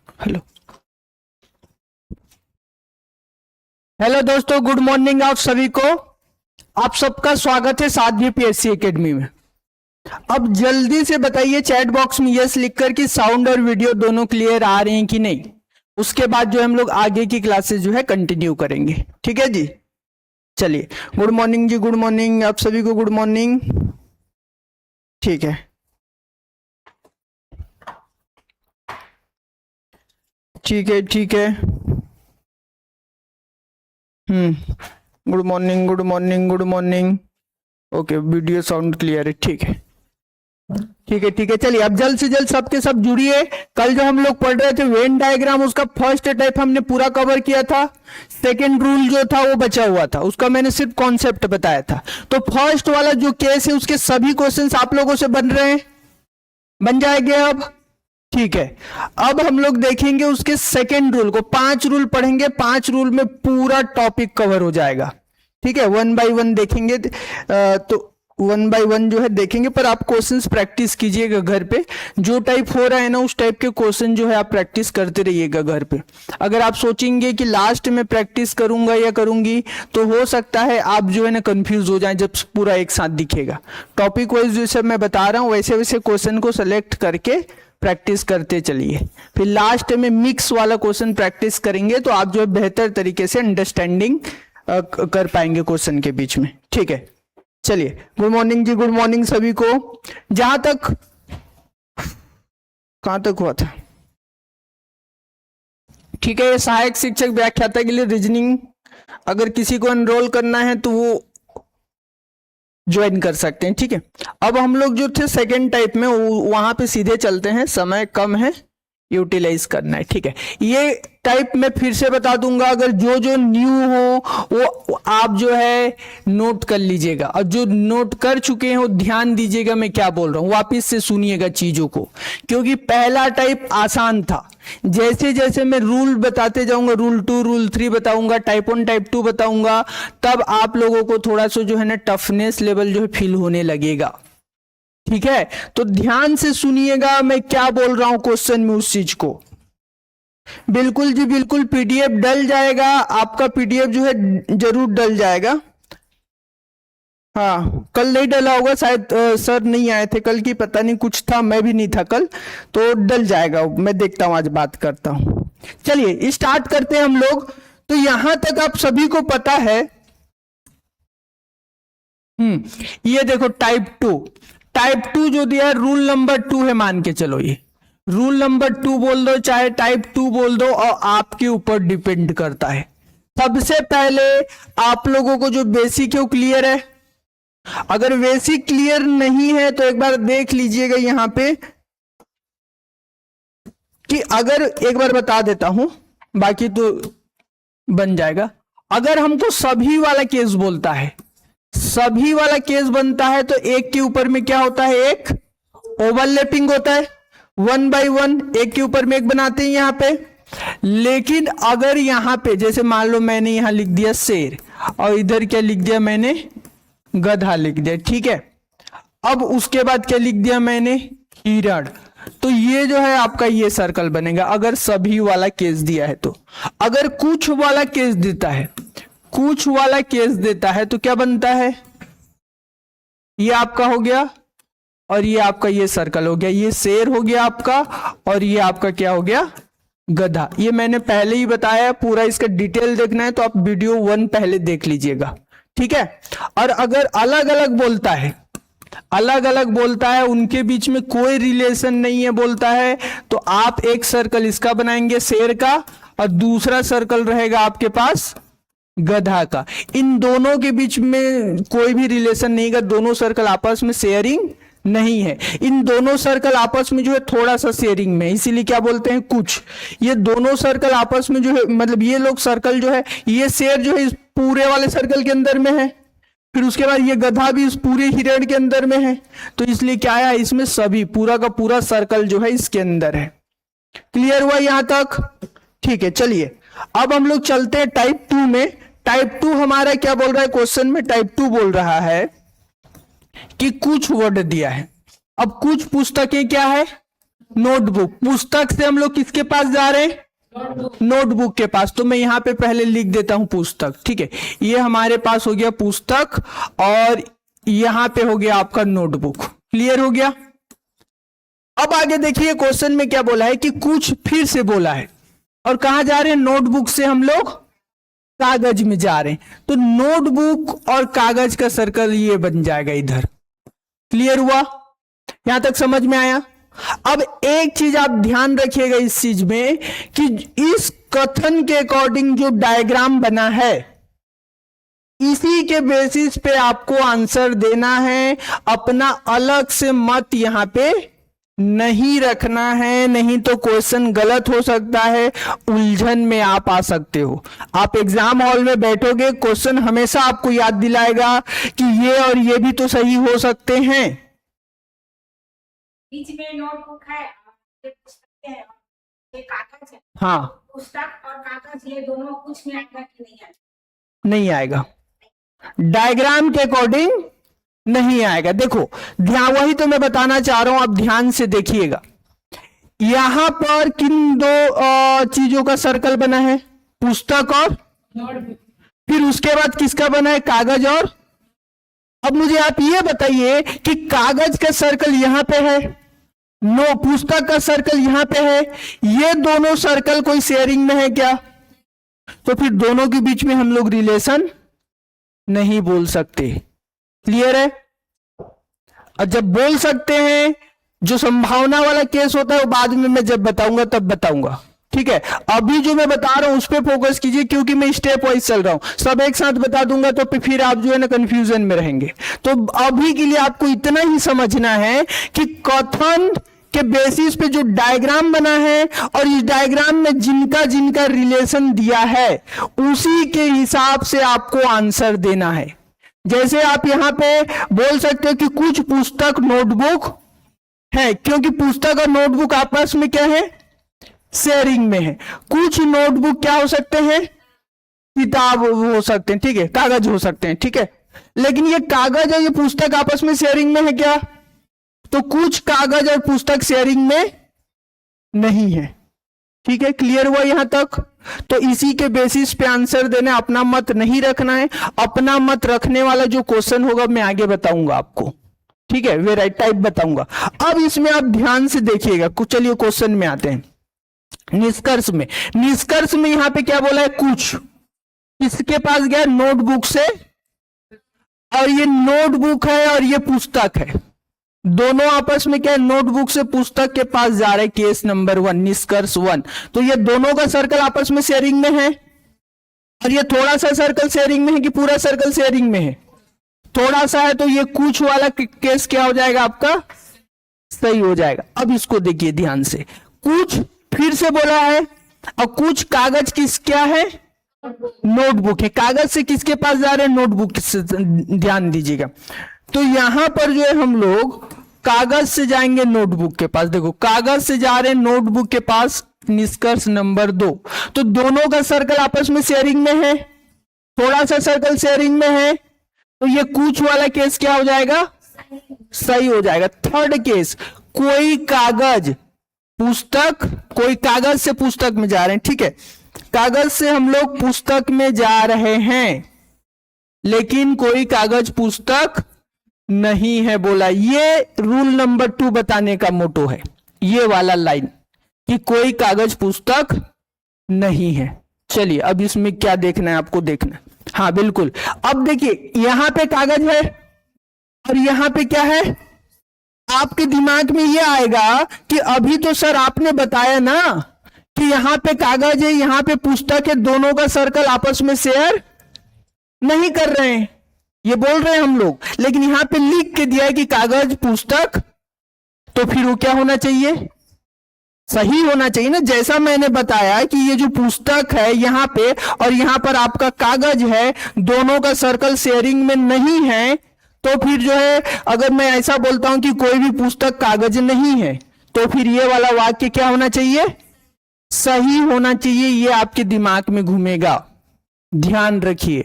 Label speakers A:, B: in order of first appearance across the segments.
A: Hello hello दोस्तों, good morning आप सभी को। आप सबका स्वागत है साध्वी पीएससी एकेडमी में। अब जल्दी से बताइए चैट बॉक्स में यस लिखकर कि साउंड और वीडियो दोनों क्लियर आ रहे हैं कि नहीं। उसके बाद जो हम लोग आगे की क्लासेस जो है कंटिन्यू करेंगे। ठीक है जी, चलिए। गुड मॉर्निंग जी, गुड मॉर्निंग आप सभी को, गुड मॉर्निंग। ठीक है, ठीक है, ठीक है। Good morning, good morning, good morning. Okay, video sound clear है। ठीक है, ठीक है, ठीक है। चलिए अब जल्द से जल्द सबके सब जुड़िए। कल जो हम लोग पढ़ रहे थे वेन डायग्राम, उसका फर्स्ट टाइप हमने पूरा कवर किया था। सेकंड रूल जो था वो बचा हुआ था, उसका मैंने सिर्फ कॉन्सेप्ट बताया था। तो फर्स्ट वाला जो केस है उसके सभी क्वेश्चंस आप लोगों से बन रहे हैं, बन जाएंगे अब। ठीक है, अब हम लोग देखेंगे उसके सेकंड रूल को। 5 रूल पढ़ेंगे, 5 रूल में पूरा टॉपिक कवर हो जाएगा। ठीक है, 1 बाय 1 देखेंगे। तो 1 बाय 1 जो है देखेंगे, पर आप क्वेश्चंस प्रैक्टिस कीजिएगा घर पे। जो टाइप हो रहा है ना उस टाइप के क्वेश्चन जो है आप प्रैक्टिस करते रहिएगा घर पे। अगर आप सोचेंगे कि लास्ट में प्रैक्टिस करूंगा या करूंगी, तो हो सकता है आप जो है ना कंफ्यूज हो जाए जब पूरा एक साथ दिखेगा। टॉपिक वाइज जैसे मैं बता रहा हूं वैसे वैसे क्वेश्चन को सेलेक्ट करके प्रैक्टिस करते चलिए। फिर लास्ट में मिक्स वाला क्वेश्चन प्रैक्टिस करेंगे तो आप जो है बेहतर तरीके से अंडरस्टैंडिंग कर पाएंगे क्वेश्चन के बीच में। ठीक है, चलिए। गुड मॉर्निंग जी, गुड मॉर्निंग सभी को। जहां तक कहां तक हुआ था? ठीक है, सहायक शिक्षक व्याख्याता के लिए रीजनिंग अगर किसी को एनरोल करना है तो वो ज्वाइन कर सकते हैं। ठीक है, अब हम लोग जो थे सेकेंड टाइप में वहां पे सीधे चलते हैं। समय कम है, यूटिलाइज करना है। ठीक है, ये टाइप में फिर से बता दूंगा। अगर जो जो न्यू हो वो आप जो है नोट कर लीजिएगा, और जो नोट कर चुके हैं वो ध्यान दीजिएगा मैं क्या बोल रहा हूं, वापिस से सुनिएगा चीजों को, क्योंकि पहला टाइप आसान था। जैसे जैसे मैं रूल बताते जाऊंगा, रूल 2 रूल 3 बताऊंगा, टाइप 1 टाइप 2 बताऊंगा, तब आप लोगों को थोड़ा सा जो है ना टफनेस लेवल जो है फील होने लगेगा। ठीक है, तो ध्यान से सुनिएगा मैं क्या बोल रहा हूं क्वेश्चन में उस चीज को। बिल्कुल जी बिल्कुल, पीडीएफ डल जाएगा आपका, पीडीएफ जो है जरूर डल जाएगा। हाँ, कल नहीं डला होगा शायद, सर नहीं आए थे कल की, पता नहीं कुछ था, मैं भी नहीं था कल, तो डल जाएगा। मैं देखता हूं, आज बात करता हूं। चलिए स्टार्ट करते हैं हम लोग। तो यहां तक आप सभी को पता है। ये देखो टाइप 2 जो दिया है रूल नंबर 2 है, मान के चलो ये रूल नंबर 2 बोल दो चाहे टाइप 2 बोल दो, और आपके ऊपर डिपेंड करता है। सबसे पहले आप लोगों को जो बेसिक है वो क्लियर है। अगर बेसिक क्लियर नहीं है तो एक बार देख लीजिएगा यहां पे, कि अगर एक बार बता देता हूं, बाकी तो बन जाएगा। अगर हमको सभी वाला केस बोलता है, सभी वाला केस बनता है, तो एक के ऊपर में क्या होता है, एक ओवरलैपिंग होता है। 1 बाय 1 एक के ऊपर में एक बनाते हैं यहां पे। लेकिन अगर यहां पे जैसे मान लो मैंने यहां लिख दिया शेर, और इधर क्या लिख दिया मैंने, गधा लिख दिया। ठीक है, अब उसके बाद क्या लिख दिया मैंने, हिरण। तो ये जो है आपका ये सर्कल बनेगा अगर सभी वाला केस दिया है तो। अगर कुछ वाला केस देता है, कुछ वाला केस देता है तो क्या बनता है, ये आपका हो गया, और ये आपका ये सर्कल हो गया, ये शेर हो गया आपका, और ये आपका क्या हो गया, गधा। ये मैंने पहले ही बताया, पूरा इसका डिटेल देखना है तो आप वीडियो 1 पहले देख लीजिएगा। ठीक है, और अगर अलग अलग बोलता है, अलग अलग बोलता है, उनके बीच में कोई रिलेशन नहीं है बोलता है, तो आप एक सर्कल इसका बनाएंगे शेर का, और दूसरा सर्कल रहेगा आपके पास गधा का। इन दोनों के बीच में कोई भी रिलेशन नहीं है, दोनों सर्कल आपस में शेयरिंग नहीं है। इन दोनों सर्कल आपस में जो है थोड़ा सा शेयरिंग में, इसीलिए क्या बोलते हैं कुछ। ये दोनों सर्कल आपस में जो है, मतलब ये लोग सर्कल जो है, ये शेर जो है इस पूरे वाले सर्कल के अंदर में है, फिर उसके बाद ये गधा भी इस पूरे हिरण के अंदर में है, तो इसलिए क्या है, इसमें सभी पूरा का पूरा सर्कल जो है इसके अंदर है। क्लियर हुआ यहां तक? ठीक है, चलिए अब हम लोग चलते हैं टाइप 2 में। टाइप 2 हमारा क्या बोल रहा है क्वेश्चन में, टाइप 2 बोल रहा है कि कुछ वर्ड दिया है। अब कुछ पुस्तकें क्या है, नोटबुक। पुस्तक से हम लोग किसके पास जा रहे हैं? नोटबुक के पास। तो मैं यहां पे पहले लिख देता हूं पुस्तक, ठीक है। ये हमारे पास हो गया पुस्तक और यहां पे हो गया आपका नोटबुक। क्लियर हो गया? अब आगे देखिए क्वेश्चन में क्या बोला है कि कुछ फिर से बोला है और कहां जा रहे हैं? नोटबुक से हम लोग कागज में जा रहे हैं। तो नोटबुक और कागज का सर्कल ये बन जाएगा इधर। क्लियर हुआ? यहां तक समझ में आया? अब एक चीज आप ध्यान रखिएगा इस चीज में कि इस कथन के अकॉर्डिंग जो डायग्राम बना है इसी के बेसिस पे आपको आंसर देना है। अपना अलग से मत यहां पे नहीं रखना है, नहीं तो क्वेश्चन गलत हो सकता है, उलझन में आप आ सकते हो। आप एग्जाम हॉल में बैठोगे, क्वेश्चन हमेशा आपको याद दिलाएगा कि ये और ये भी तो सही हो सकते हैं।
B: बीच में नोटबुक है, ये पुस्तक है, ये कागज है।
A: हाँ,
B: पुस्तक और कागज ये दोनों कुछ में आएगा कि नहीं आएगा?
A: नहीं आएगा। डायग्राम के अकॉर्डिंग नहीं आएगा। देखो ध्यान, वही तो मैं बताना चाह रहा हूं, आप ध्यान से देखिएगा। यहां पर किन दो चीजों का सर्कल बना है? पुस्तक और
B: नोटबुक।
A: फिर उसके बाद किसका बना है? कागज और। अब मुझे आप ये बताइए कि कागज का सर्कल यहां पे है, पुस्तक का सर्कल यहां पे है, ये दोनों सर्कल कोई शेयरिंग में है क्या? तो फिर दोनों के बीच में हम लोग रिलेशन नहीं बोल सकते। क्लियर है? और जब बोल सकते हैं, जो संभावना वाला केस होता है वो बाद में मैं जब बताऊंगा तब बताऊंगा, ठीक है। अभी जो मैं बता रहा हूं उस पर फोकस कीजिए, क्योंकि मैं स्टेप वाइज चल रहा हूं। सब एक साथ बता दूंगा तो फिर आप जो है ना कंफ्यूजन में रहेंगे। तो अभी के लिए आपको इतना ही समझना है कि कथन के बेसिस पे जो डायग्राम बना है और इस डायग्राम में जिनका जिनका रिलेशन दिया है उसी के हिसाब से आपको आंसर देना है। जैसे आप यहां पे बोल सकते हो कि कुछ पुस्तक नोटबुक है, क्योंकि पुस्तक और नोटबुक आपस में क्या है? शेयरिंग में है। कुछ नोटबुक क्या हो सकते हैं? किताब हो सकते हैं, ठीक है, कागज हो सकते हैं, ठीक है। लेकिन ये कागज और ये पुस्तक आपस में शेयरिंग में है क्या? तो कुछ कागज और पुस्तक शेयरिंग में नहीं है, ठीक है। क्लियर हुआ यहां तक? तो इसी के बेसिस पे आंसर देना, अपना मत नहीं रखना है। अपना मत रखने वाला जो क्वेश्चन होगा मैं आगे बताऊंगा आपको, ठीक है, वे राइट टाइप बताऊंगा। अब इसमें आप ध्यान से देखिएगा। चलिए क्वेश्चन में आते हैं। निष्कर्ष में यहां पे क्या बोला है? कुछ किसके पास गया? नोटबुक से। और ये नोटबुक है और ये पुस्तक है, दोनों आपस में क्या है? नोटबुक से पुस्तक के पास जा रहे। केस नंबर 1, निष्कर्ष 1। तो ये दोनों का सर्कल आपस में शेयरिंग में है और ये थोड़ा सा सर्कल शेयरिंग में है कि पूरा सर्कल शेयरिंग में है? थोड़ा सा है, तो ये कुछ वाला केस क्या हो जाएगा आपका? सही हो जाएगा। अब इसको देखिए ध्यान से। कुछ फिर से बोला है और कुछ कागज किस क्या है? नोटबुक है। कागज से किसके पास जा रहे हैं? नोटबुक से। ध्यान दीजिएगा। तो यहां पर जो है हम लोग कागज से जाएंगे नोटबुक के पास। देखो कागज से जा रहे हैं नोटबुक के पास, निष्कर्ष नंबर 2। तो दोनों का सर्कल आपस में शेयरिंग में है, थोड़ा सा सर्कल शेयरिंग में है, तो ये कुछ वाला केस क्या हो जाएगा? सही हो जाएगा। थर्ड केस, कोई कागज पुस्तक, कोई कागज से पुस्तक में जा रहे हैं, ठीक है। कागज से हम लोग पुस्तक में जा रहे हैं लेकिन कोई कागज पुस्तक नहीं है बोला। ये रूल नंबर 2 बताने का मोटो है, ये वाला लाइन कि कोई कागज पुस्तक नहीं है। चलिए अब इसमें क्या देखना है आपको? देखना, हाँ बिल्कुल। अब देखिए यहां पे कागज है और यहां पे क्या है? आपके दिमाग में ये आएगा कि अभी तो सर आपने बताया ना कि यहां पे कागज है, यहां पे पुस्तक है, दोनों का सर्कल आपस में शेयर नहीं कर रहे हैं, ये बोल रहे हैं हम लोग। लेकिन यहां पे लिख के दिया है कि कागज पुस्तक, तो फिर वो क्या होना चाहिए? सही होना चाहिए ना। जैसा मैंने बताया कि ये जो पुस्तक है यहां पे और यहां पर आपका कागज है, दोनों का सर्कल शेयरिंग में नहीं है, तो फिर जो है अगर मैं ऐसा बोलता हूं कि कोई भी पुस्तक कागज नहीं है, तो फिर ये वाला वाक्य क्या होना चाहिए? सही होना चाहिए। ये आपके दिमाग में घूमेगा, ध्यान रखिए।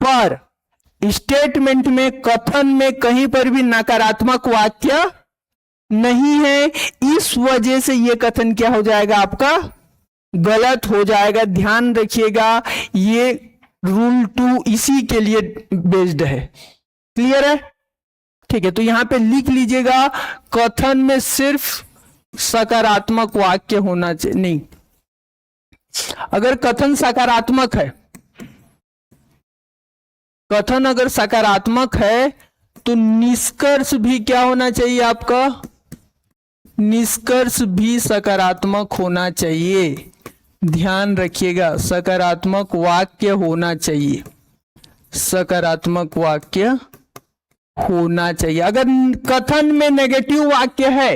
A: पर स्टेटमेंट में, कथन में कहीं पर भी नकारात्मक वाक्य नहीं है, इस वजह से ये कथन क्या हो जाएगा आपका, गलत हो जाएगा। ध्यान रखिएगा, ये रूल 2 इसी के लिए बेस्ड है। क्लियर है? ठीक है, तो यहां पे लिख लीजिएगा, कथन में सिर्फ सकारात्मक वाक्य होना चाहिए। नहीं, अगर कथन सकारात्मक है, कथन अगर सकारात्मक है तो निष्कर्ष भी क्या होना चाहिए आपका, निष्कर्ष भी सकारात्मक होना चाहिए। ध्यान रखिएगा, सकारात्मक वाक्य होना चाहिए, सकारात्मक वाक्य होना चाहिए। अगर कथन में नेगेटिव वाक्य है,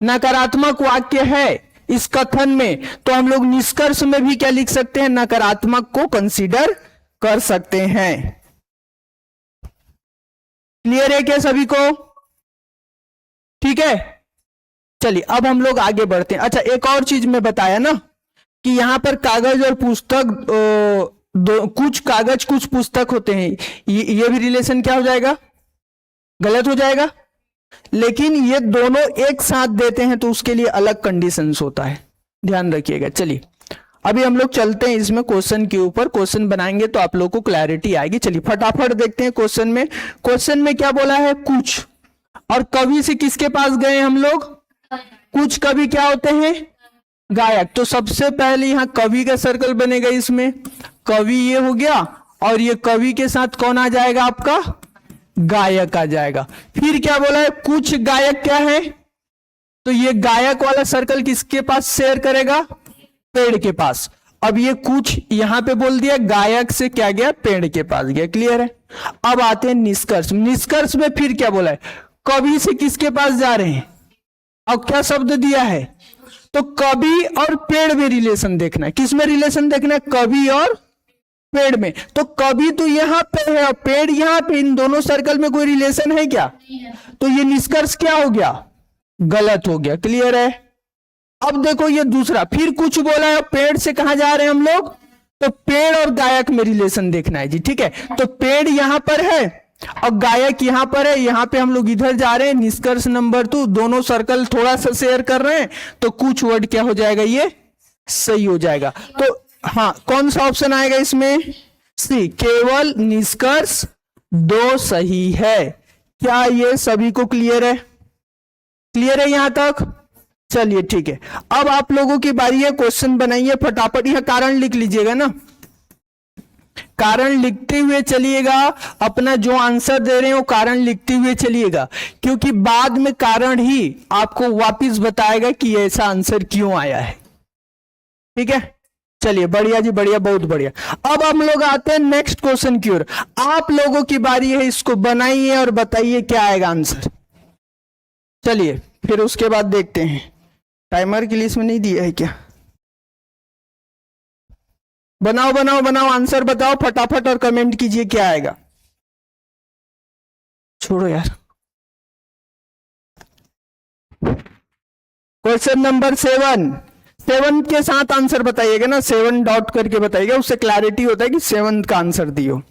A: नकारात्मक वाक्य है इस कथन में, तो हम लोग निष्कर्ष में भी क्या लिख सकते हैं, नकारात्मक को कंसीडर कर सकते हैं। क्लियर है क्या सभी को? ठीक है, चलिए अब हम लोग आगे बढ़ते हैं। अच्छा, एक और चीज मैं बताया ना कि यहां पर कागज और पुस्तक, कुछ कागज कुछ पुस्तक होते हैं, ये भी रिलेशन क्या हो जाएगा, गलत हो जाएगा। लेकिन ये दोनों एक साथ देते हैं तो उसके लिए अलग कंडीशंस होता है, ध्यान रखिएगा। चलिए अभी हम लोग चलते हैं इसमें क्वेश्चन के ऊपर, क्वेश्चन बनाएंगे तो आप लोगों को क्लैरिटी आएगी। चलिए फटाफट देखते हैं क्वेश्चन में। क्वेश्चन में क्या बोला है, कुछ, और कवि से किसके पास गए हम लोग, कुछ कवि क्या होते हैं, गायक। तो सबसे पहले यहां कवि का सर्कल बनेगा, इसमें कवि ये हो गया, और ये कवि के साथ कौन आ जाएगा आपका, गायक आ जाएगा। फिर क्या बोला है, कुछ गायक क्या है, तो ये गायक वाला सर्कल किसके पास शेयर करेगा, पेड़ के पास। अब ये कुछ यहां पे बोल दिया, गायक से क्या गया, पेड़ के पास गया। क्लियर है? अब आते हैं निष्कर्ष। निष्कर्ष में फिर क्या बोला है, कवि से किसके पास जा रहे हैं, अब क्या शब्द दिया है, तो कवि और पेड़ में रिलेशन देखना है। किस में रिलेशन देखना है, कवि और पेड़ में। तो कवि तो यहां पे है और पेड़ यहां पे, इन दोनों सर्कल में कोई रिलेशन है क्या, तो ये निष्कर्ष क्या हो गया, गलत हो गया। क्लियर है? अब देखो ये दूसरा, फिर कुछ बोला है, पेड़ से कहां जा रहे हैं हम लोग, तो पेड़ और गायक में रिलेशन देखना है जी। ठीक है, तो पेड़ यहां पर है और गायक यहां पर है, यहां पे हम लोग इधर जा रहे हैं। निष्कर्ष नंबर 2, दोनों सर्कल थोड़ा सा शेयर कर रहे हैं, तो कुछ वर्ड क्या हो जाएगा, ये सही हो जाएगा। तो हाँ, कौन सा ऑप्शन आएगा इसमें, सी, केवल निष्कर्ष 2 सही है। क्या ये सभी को क्लियर है? क्लियर है यहां तक? चलिए ठीक है, अब आप लोगों की बारी है, क्वेश्चन बनाइए फटाफट। यह कारण लिख लीजिएगा ना, कारण लिखते हुए चलिएगा, अपना जो आंसर दे रहे हो कारण लिखते हुए चलिएगा, क्योंकि बाद में कारण ही आपको वापस बताएगा कि ऐसा आंसर क्यों आया है। ठीक है, चलिए बढ़िया जी, बढ़िया, बहुत बढ़िया। अब हम लोग आते हैं नेक्स्ट क्वेश्चन की ओर। आप लोगों की बारी है, इसको बनाइए और बताइए क्या आएगा आंसर। चलिए फिर उसके बाद देखते हैं। टाइमर के लिए इसमें नहीं दिया है क्या, बनाओ बनाओ बनाओ, आंसर बताओ फटाफट और कमेंट कीजिए क्या आएगा। छोड़ो यार। क्वेश्चन नंबर 7 के साथ आंसर बताइएगा ना, 7 डॉट करके बताइएगा, उससे क्लैरिटी होता है कि 7 का आंसर दियो।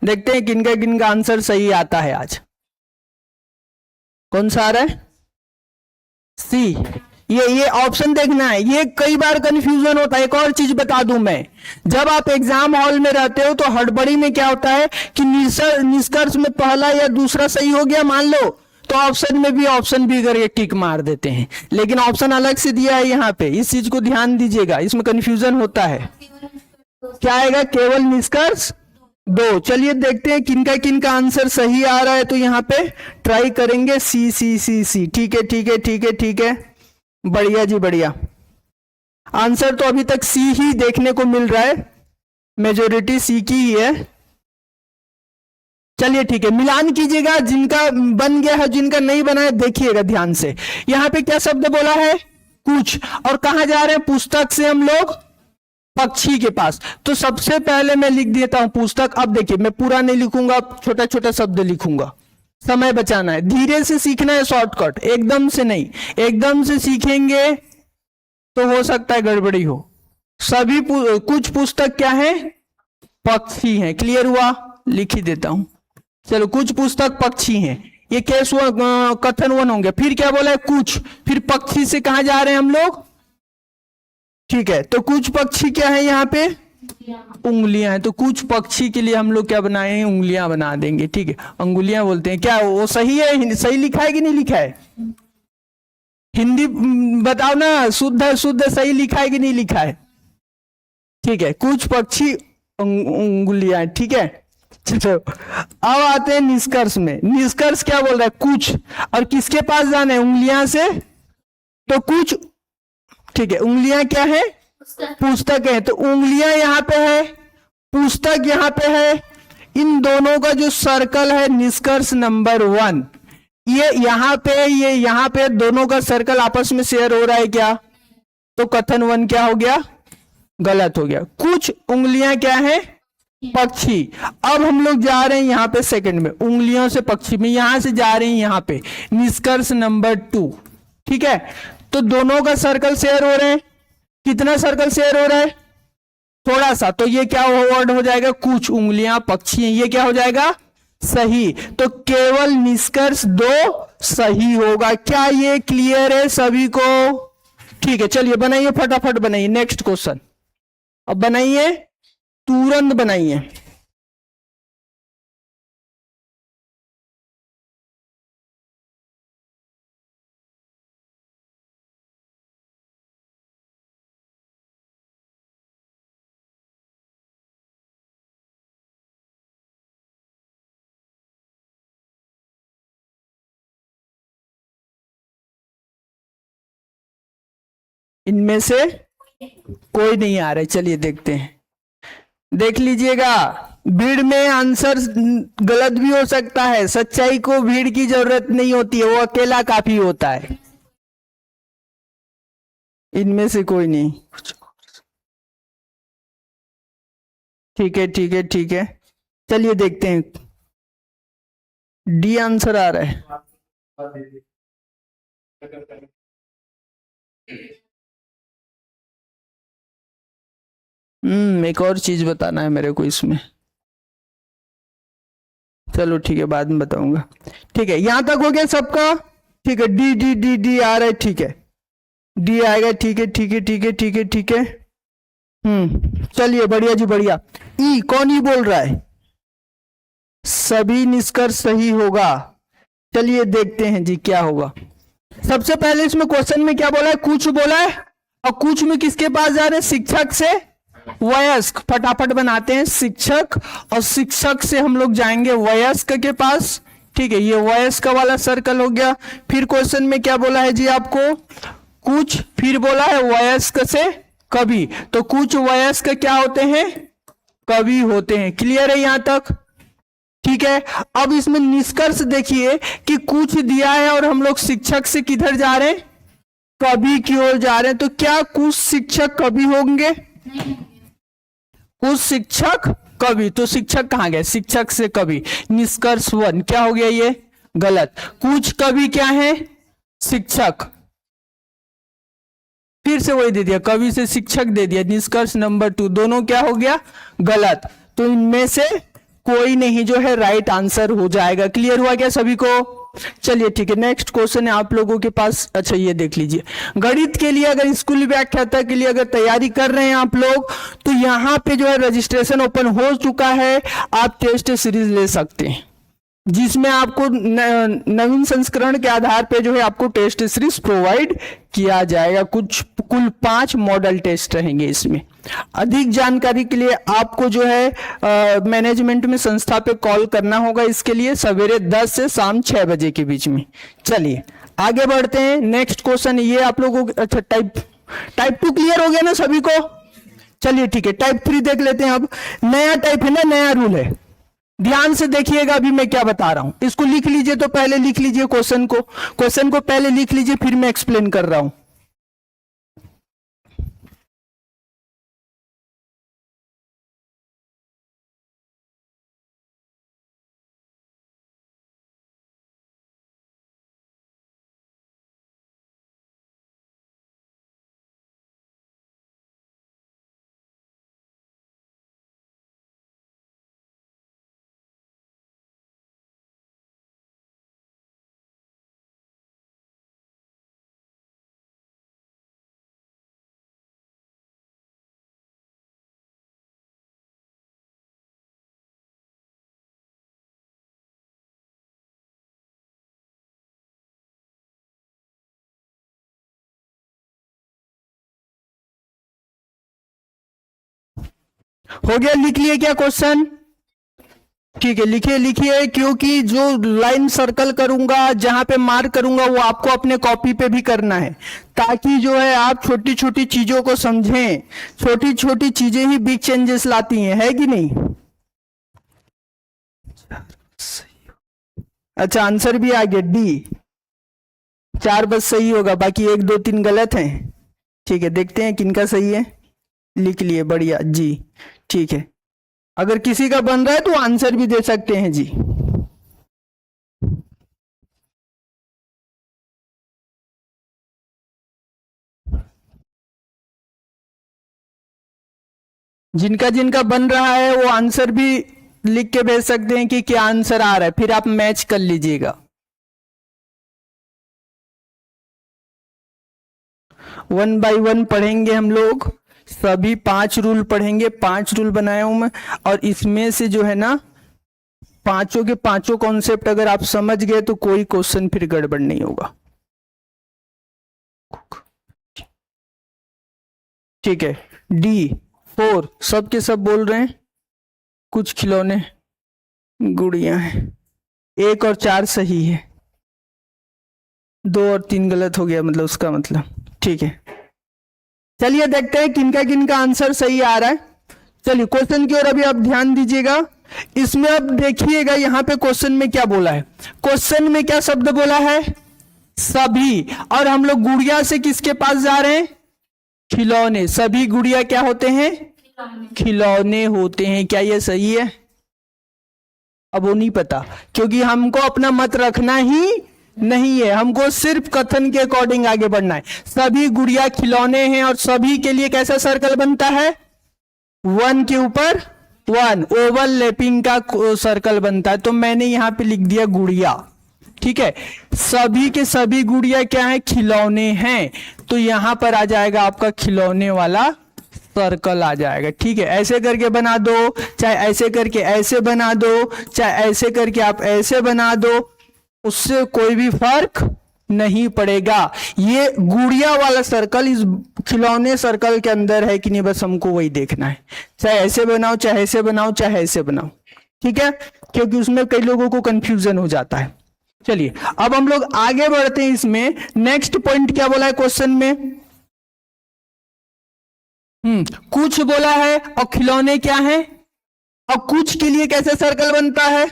A: देखते हैं किन का आंसर सही आता है आज। कौन सा आ रहा है, सी। ये ऑप्शन देखना है, ये कई बार कंफ्यूजन होता है। एक और चीज बता दूं मैं, जब आप एग्जाम हॉल में रहते हो तो हड़बड़ी में क्या होता है कि निष्कर्ष में पहला या दूसरा सही हो गया मान लो, तो ऑप्शन भी करके टिक मार देते हैं, लेकिन ऑप्शन अलग से दिया है यहाँ पे। इस चीज को ध्यान दीजिएगा, इसमें कंफ्यूजन होता है। क्या आएगा, केवल निष्कर्ष 2। चलिए देखते हैं किनका आंसर सही आ रहा है, तो यहाँ पे ट्राई करेंगे सी सी सी सी। ठीक है ठीक है ठीक है ठीक है, बढ़िया जी बढ़िया। आंसर तो अभी तक सी ही देखने को मिल रहा है, मेजोरिटी सी की ही है। चलिए ठीक है, मिलान कीजिएगा, जिनका बन गया है जिनका नहीं बना है देखिएगा ध्यान से। यहां पे क्या शब्द बोला है, कुछ, और कहां जा रहे हैं, पुस्तक से हम लोग पक्षी के पास। तो सबसे पहले मैं लिख देता हूं पुस्तक। अब देखिए मैं पूरा नहीं लिखूंगा, छोटा छोटा शब्द लिखूंगा, समय बचाना है, धीरे से सीखना है, शॉर्टकट, एकदम से नहीं। एकदम से सीखेंगे तो हो सकता है गड़बड़ी हो। सभी कुछ पुस्तक क्या है, पक्षी हैं। क्लियर हुआ, लिख ही देता हूं। चलो कुछ पुस्तक पक्षी हैं, ये केस कथन वन होंगे। फिर क्या बोला है, कुछ, फिर पक्षी से कहां जा रहे हैं हम लोग, ठीक है, तो कुछ पक्षी क्या है यहाँ पे, उंगलियां हैं, तो कुछ पक्षी के लिए हम लोग क्या बनाए हैं, उंगलियां बना देंगे, ठीक है, अंगुलियां बोलते हैं। क्या वो सही है, सही लिखा है कि नहीं लिखा है, हिंदी बताओ ना, शुद्ध है, शुद्ध सही लिखा है कि नहीं लिखा है, ठीक है, कुछ पक्षी उंगलियां, ठीक है। चलो अब आते हैं निष्कर्ष में। निष्कर्ष क्या बोल रहा है, कुछ, और किसके पास जाना है, उंगलियां से, तो कुछ, ठीक है, उंगलियां क्या है, पुस्तक है, तो उंगलियां यहां पे है, पुस्तक यहां पे है, इन दोनों का जो सर्कल है, निष्कर्ष नंबर 1, ये यहां पे, ये यहां पे दोनों का सर्कल आपस में शेयर हो रहा है क्या, तो कथन 1 क्या हो गया, गलत हो गया। कुछ उंगलियां क्या है, पक्षी। अब हम लोग जा रहे हैं यहां पे सेकंड में, उंगलियों से पक्षी में, यहां से जा रहे हैं यहां पे, निष्कर्ष नंबर 2, ठीक है, तो दोनों का सर्कल शेयर हो रहे हैं, कितना सर्कल शेयर हो रहा है, थोड़ा सा, तो ये क्या वर्ड हो जाएगा, कुछ उंगलियां पक्षी हैं, ये क्या हो जाएगा, सही। तो केवल निष्कर्ष 2 सही होगा। क्या ये क्लियर है सभी को, ठीक है, चलिए बनाइए, फटाफट बनाइए नेक्स्ट क्वेश्चन, अब बनाइए, तुरंत बनाइए। इनमें से कोई नहीं आ रहा है, चलिए देखते हैं, देख लीजिएगा, भीड़ में आंसर गलत भी हो सकता है, सच्चाई को भीड़ की जरूरत नहीं होती है, वो अकेला काफी होता है। इनमें से कोई नहीं, ठीक है ठीक है ठीक है, चलिए देखते हैं, डी आंसर आ रहा है। एक और चीज बताना है मेरे को इसमें, चलो ठीक है, बाद में बताऊंगा, ठीक है, यहां तक हो गया सबका, ठीक है, डी डी डी डी आ रहा है, ठीक है, डी आएगा, ठीक है ठीक है ठीक है ठीक है ठीक है, चलिए बढ़िया जी बढ़िया। ई कौन ई बोल रहा है, सभी निष्कर्ष सही होगा, चलिए देखते हैं जी क्या होगा। सबसे पहले इसमें क्वेश्चन में क्या बोला है, कुछ बोला है, और कुछ में किसके पास जा रहे हैं, शिक्षक से वयस्क, फटाफट बनाते हैं, शिक्षक, और शिक्षक से हम लोग जाएंगे वयस्क के पास, ठीक है, ये वयस्क वाला सर्कल हो गया। फिर क्वेश्चन में क्या बोला है जी आपको, कुछ, फिर बोला है वयस्क से कवि, तो कुछ वयस्क क्या होते हैं, कवि होते हैं, क्लियर है यहां तक, ठीक है। अब इसमें निष्कर्ष देखिए कि कुछ दिया है और हम लोग शिक्षक से किधर जा रहे हैं, कवि की ओर जा रहे हैं, तो क्या कुछ शिक्षक कवि होंगे, कुछ शिक्षक कवि, तो शिक्षक कहां गए, शिक्षक से कवि, निष्कर्ष 1 क्या हो गया, ये गलत। कुछ कवि क्या है, शिक्षक, फिर से वही दे दिया, कवि से शिक्षक दे दिया, निष्कर्ष नंबर 2, दोनों क्या हो गया, गलत। तो इनमें से कोई नहीं जो है राइट आंसर हो जाएगा। क्लियर हुआ क्या सभी को, चलिए ठीक है, नेक्स्ट क्वेश्चन है आप लोगों के पास। अच्छा ये देख लीजिए, गणित के लिए अगर स्कूल व्याख्याता के लिए अगर तैयारी कर रहे हैं आप लोग, तो यहाँ पे जो है रजिस्ट्रेशन ओपन हो चुका है, आप टेस्ट सीरीज ले सकते हैं, जिसमें आपको नवीन संस्करण के आधार पे जो है आपको टेस्ट सीरीज प्रोवाइड किया जाएगा। कुल 5 मॉडल टेस्ट रहेंगे इसमें। अधिक जानकारी के लिए आपको जो है मैनेजमेंट में संस्था पे कॉल करना होगा, इसके लिए सवेरे 10 से शाम 6 बजे के बीच में। चलिए आगे बढ़ते हैं, नेक्स्ट क्वेश्चन ये आप लोगों को, अच्छा टाइप 2 क्लियर हो गया ना सभी को, चलिए ठीक है, टाइप 3 देख लेते हैं। अब नया टाइप है ना, नया रूल है, ध्यान से देखिएगा अभी मैं क्या बता रहा हूं, इसको लिख लीजिए, तो पहले लिख लीजिए क्वेश्चन को पहले लिख लीजिए, फिर मैं एक्सप्लेन कर रहा हूं। हो गया, लिख लिए क्या क्वेश्चन? ठीक है, लिखिए लिखिए, क्योंकि जो लाइन सर्कल करूंगा, जहां पे मार्क करूंगा, वो आपको अपने कॉपी पे भी करना है, ताकि जो है आप छोटी छोटी चीजों को समझें। छोटी छोटी चीजें ही बिग चेंजेस लाती हैं, है कि नहीं? अच्छा, आंसर भी आ गया डी, 4 बस सही होगा, बाकी 1 2 3 गलत हैं। ठीक है, देखते हैं किनका सही है। लिख लिए, बढ़िया जी। ठीक है, अगर किसी का बन रहा है तो आंसर भी दे सकते हैं जी। जिनका जिनका बन रहा है वो आंसर भी लिख के भेज सकते हैं कि क्या आंसर आ रहा है, फिर आप मैच कर लीजिएगा। 1 बाय 1 पढ़ेंगे हम लोग, सभी 5 रूल पढ़ेंगे। 5 रूल बनाया हूं मैं, और इसमें से जो है ना, पांचों के पांचों कॉन्सेप्ट अगर आप समझ गए तो कोई क्वेश्चन फिर गड़बड़ नहीं होगा। ठीक है, D4 सब के सब बोल रहे हैं, कुछ खिलौने गुड़िया हैं। 1 और 4 सही है, 2 और 3 गलत हो गया, मतलब उसका मतलब। ठीक है, चलिए देखते हैं किनका किनका आंसर सही आ रहा है। चलिए क्वेश्चन की ओर अभी आप ध्यान दीजिएगा। इसमें अब देखिएगा यहाँ पे क्वेश्चन में क्या बोला है। क्वेश्चन में क्या शब्द बोला है? सभी। और हम लोग गुड़िया से किसके पास जा रहे हैं? खिलौने। सभी गुड़िया क्या होते हैं? खिलौने होते हैं। क्या ये सही है? अब वो नहीं पता, क्योंकि हमको अपना मत रखना ही नहीं है, हमको सिर्फ कथन के अकॉर्डिंग आगे बढ़ना है। सभी गुड़िया खिलौने हैं, और सभी के लिए कैसा सर्कल बनता है? 1 के ऊपर 1 ओवरलैपिंग का सर्कल बनता है। तो मैंने यहां पे लिख दिया गुड़िया। ठीक है, सभी के सभी गुड़िया क्या है? खिलौने हैं। तो यहां पर आ जाएगा आपका खिलौने वाला सर्कल आ जाएगा। ठीक है, ऐसे करके बना दो, चाहे ऐसे करके ऐसे बना दो, चाहे ऐसे करके आप ऐसे बना दो, उससे कोई भी फर्क नहीं पड़ेगा। ये गुड़िया वाला सर्कल इस खिलौने सर्कल के अंदर है कि नहीं, बस हमको वही देखना है। चाहे ऐसे बनाओ, चाहे ऐसे बनाओ, चाहे ऐसे बनाओ। ठीक है, क्योंकि उसमें कई लोगों को कंफ्यूजन हो जाता है। चलिए अब हम लोग आगे बढ़ते हैं। इसमें नेक्स्ट पॉइंट क्या बोला है क्वेश्चन में? कुछ बोला है, और खिलौने क्या है, और कुछ के लिए कैसे सर्कल बनता है?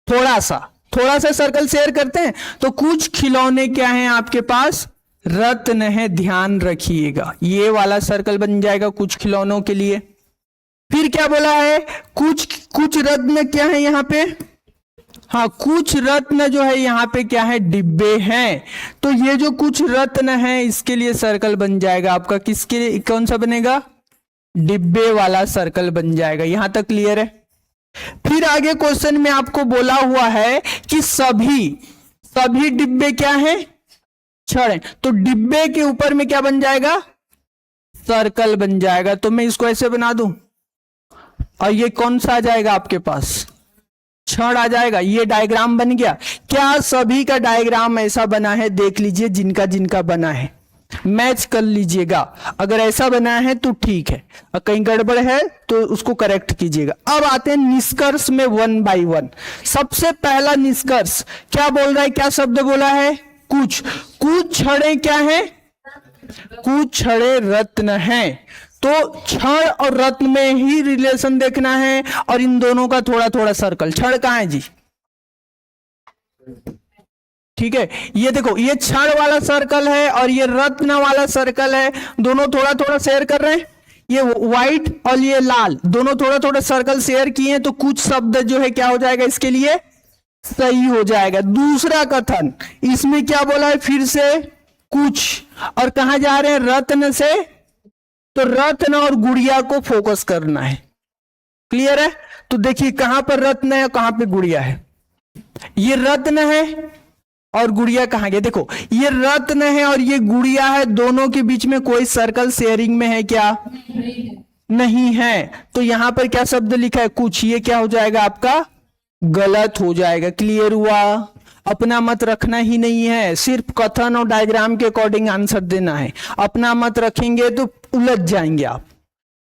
A: थोड़ा सा सर्कल शेयर करते हैं। तो कुछ खिलौने क्या हैं आपके पास? रत्न है, ध्यान रखिएगा। ये वाला सर्कल बन जाएगा कुछ खिलौनों के लिए। फिर क्या बोला है? कुछ रत्न क्या है यहां पे? हाँ, कुछ रत्न जो है यहां पे क्या है? डिब्बे हैं। तो ये जो कुछ रत्न है, इसके लिए सर्कल बन जाएगा आपका, किसके लिए? कौन सा बनेगा? डिब्बे वाला सर्कल बन जाएगा। यहां तक क्लियर है? फिर आगे क्वेश्चन में आपको बोला हुआ है कि सभी डिब्बे क्या है? छड़ है। तो डिब्बे के ऊपर में क्या बन जाएगा? सर्कल बन जाएगा। तो मैं इसको ऐसे बना दूं, और ये कौन सा आ जाएगा आपके पास? छड़ आ जाएगा। ये डायग्राम बन गया। क्या सभी का डायग्राम ऐसा बना है? देख लीजिए, जिनका जिनका बना है मैच कर लीजिएगा। अगर ऐसा बना है तो ठीक है, और कहीं गड़बड़ है तो उसको करेक्ट कीजिएगा। अब आते हैं निष्कर्ष में 1 बाय 1। सबसे पहला निष्कर्ष क्या बोल रहा है? क्या शब्द बोला है? कुछ छड़े क्या है? कुछ छड़े रत्न हैं। तो छड़ और रत्न में ही रिलेशन देखना है, और इन दोनों का थोड़ा थोड़ा सर्कल। छड़ कहां है जी? ठीक है, ये देखो, ये छड़ वाला सर्कल है और ये रत्न वाला सर्कल है। दोनों थोड़ा थोड़ा शेयर कर रहे हैं। ये व्हाइट और ये लाल, दोनों थोड़ा थोड़ा सर्कल शेयर किए, तो कुछ शब्द जो है क्या हो जाएगा इसके लिए? सही हो जाएगा। दूसरा कथन, इसमें क्या बोला है? फिर से कुछ, और कहां जा रहे हैं? रत्न से। तो रत्न और गुड़िया को फोकस करना है। क्लियर है? तो देखिए कहां पर रत्न है और कहां पे गुड़िया है। ये रत्न है और गुड़िया कहां गया? देखो, ये रत्न है और ये गुड़िया है। दोनों के बीच में कोई सर्कल शेयरिंग में है क्या? नहीं है। तो यहां पर क्या शब्द लिखा है? कुछ। ये क्या हो जाएगा आपका? गलत हो जाएगा। क्लियर हुआ? अपना मत रखना ही नहीं है, सिर्फ कथन और डायग्राम के अकॉर्डिंग आंसर देना है। अपना मत रखेंगे तो उलझ जाएंगे आप।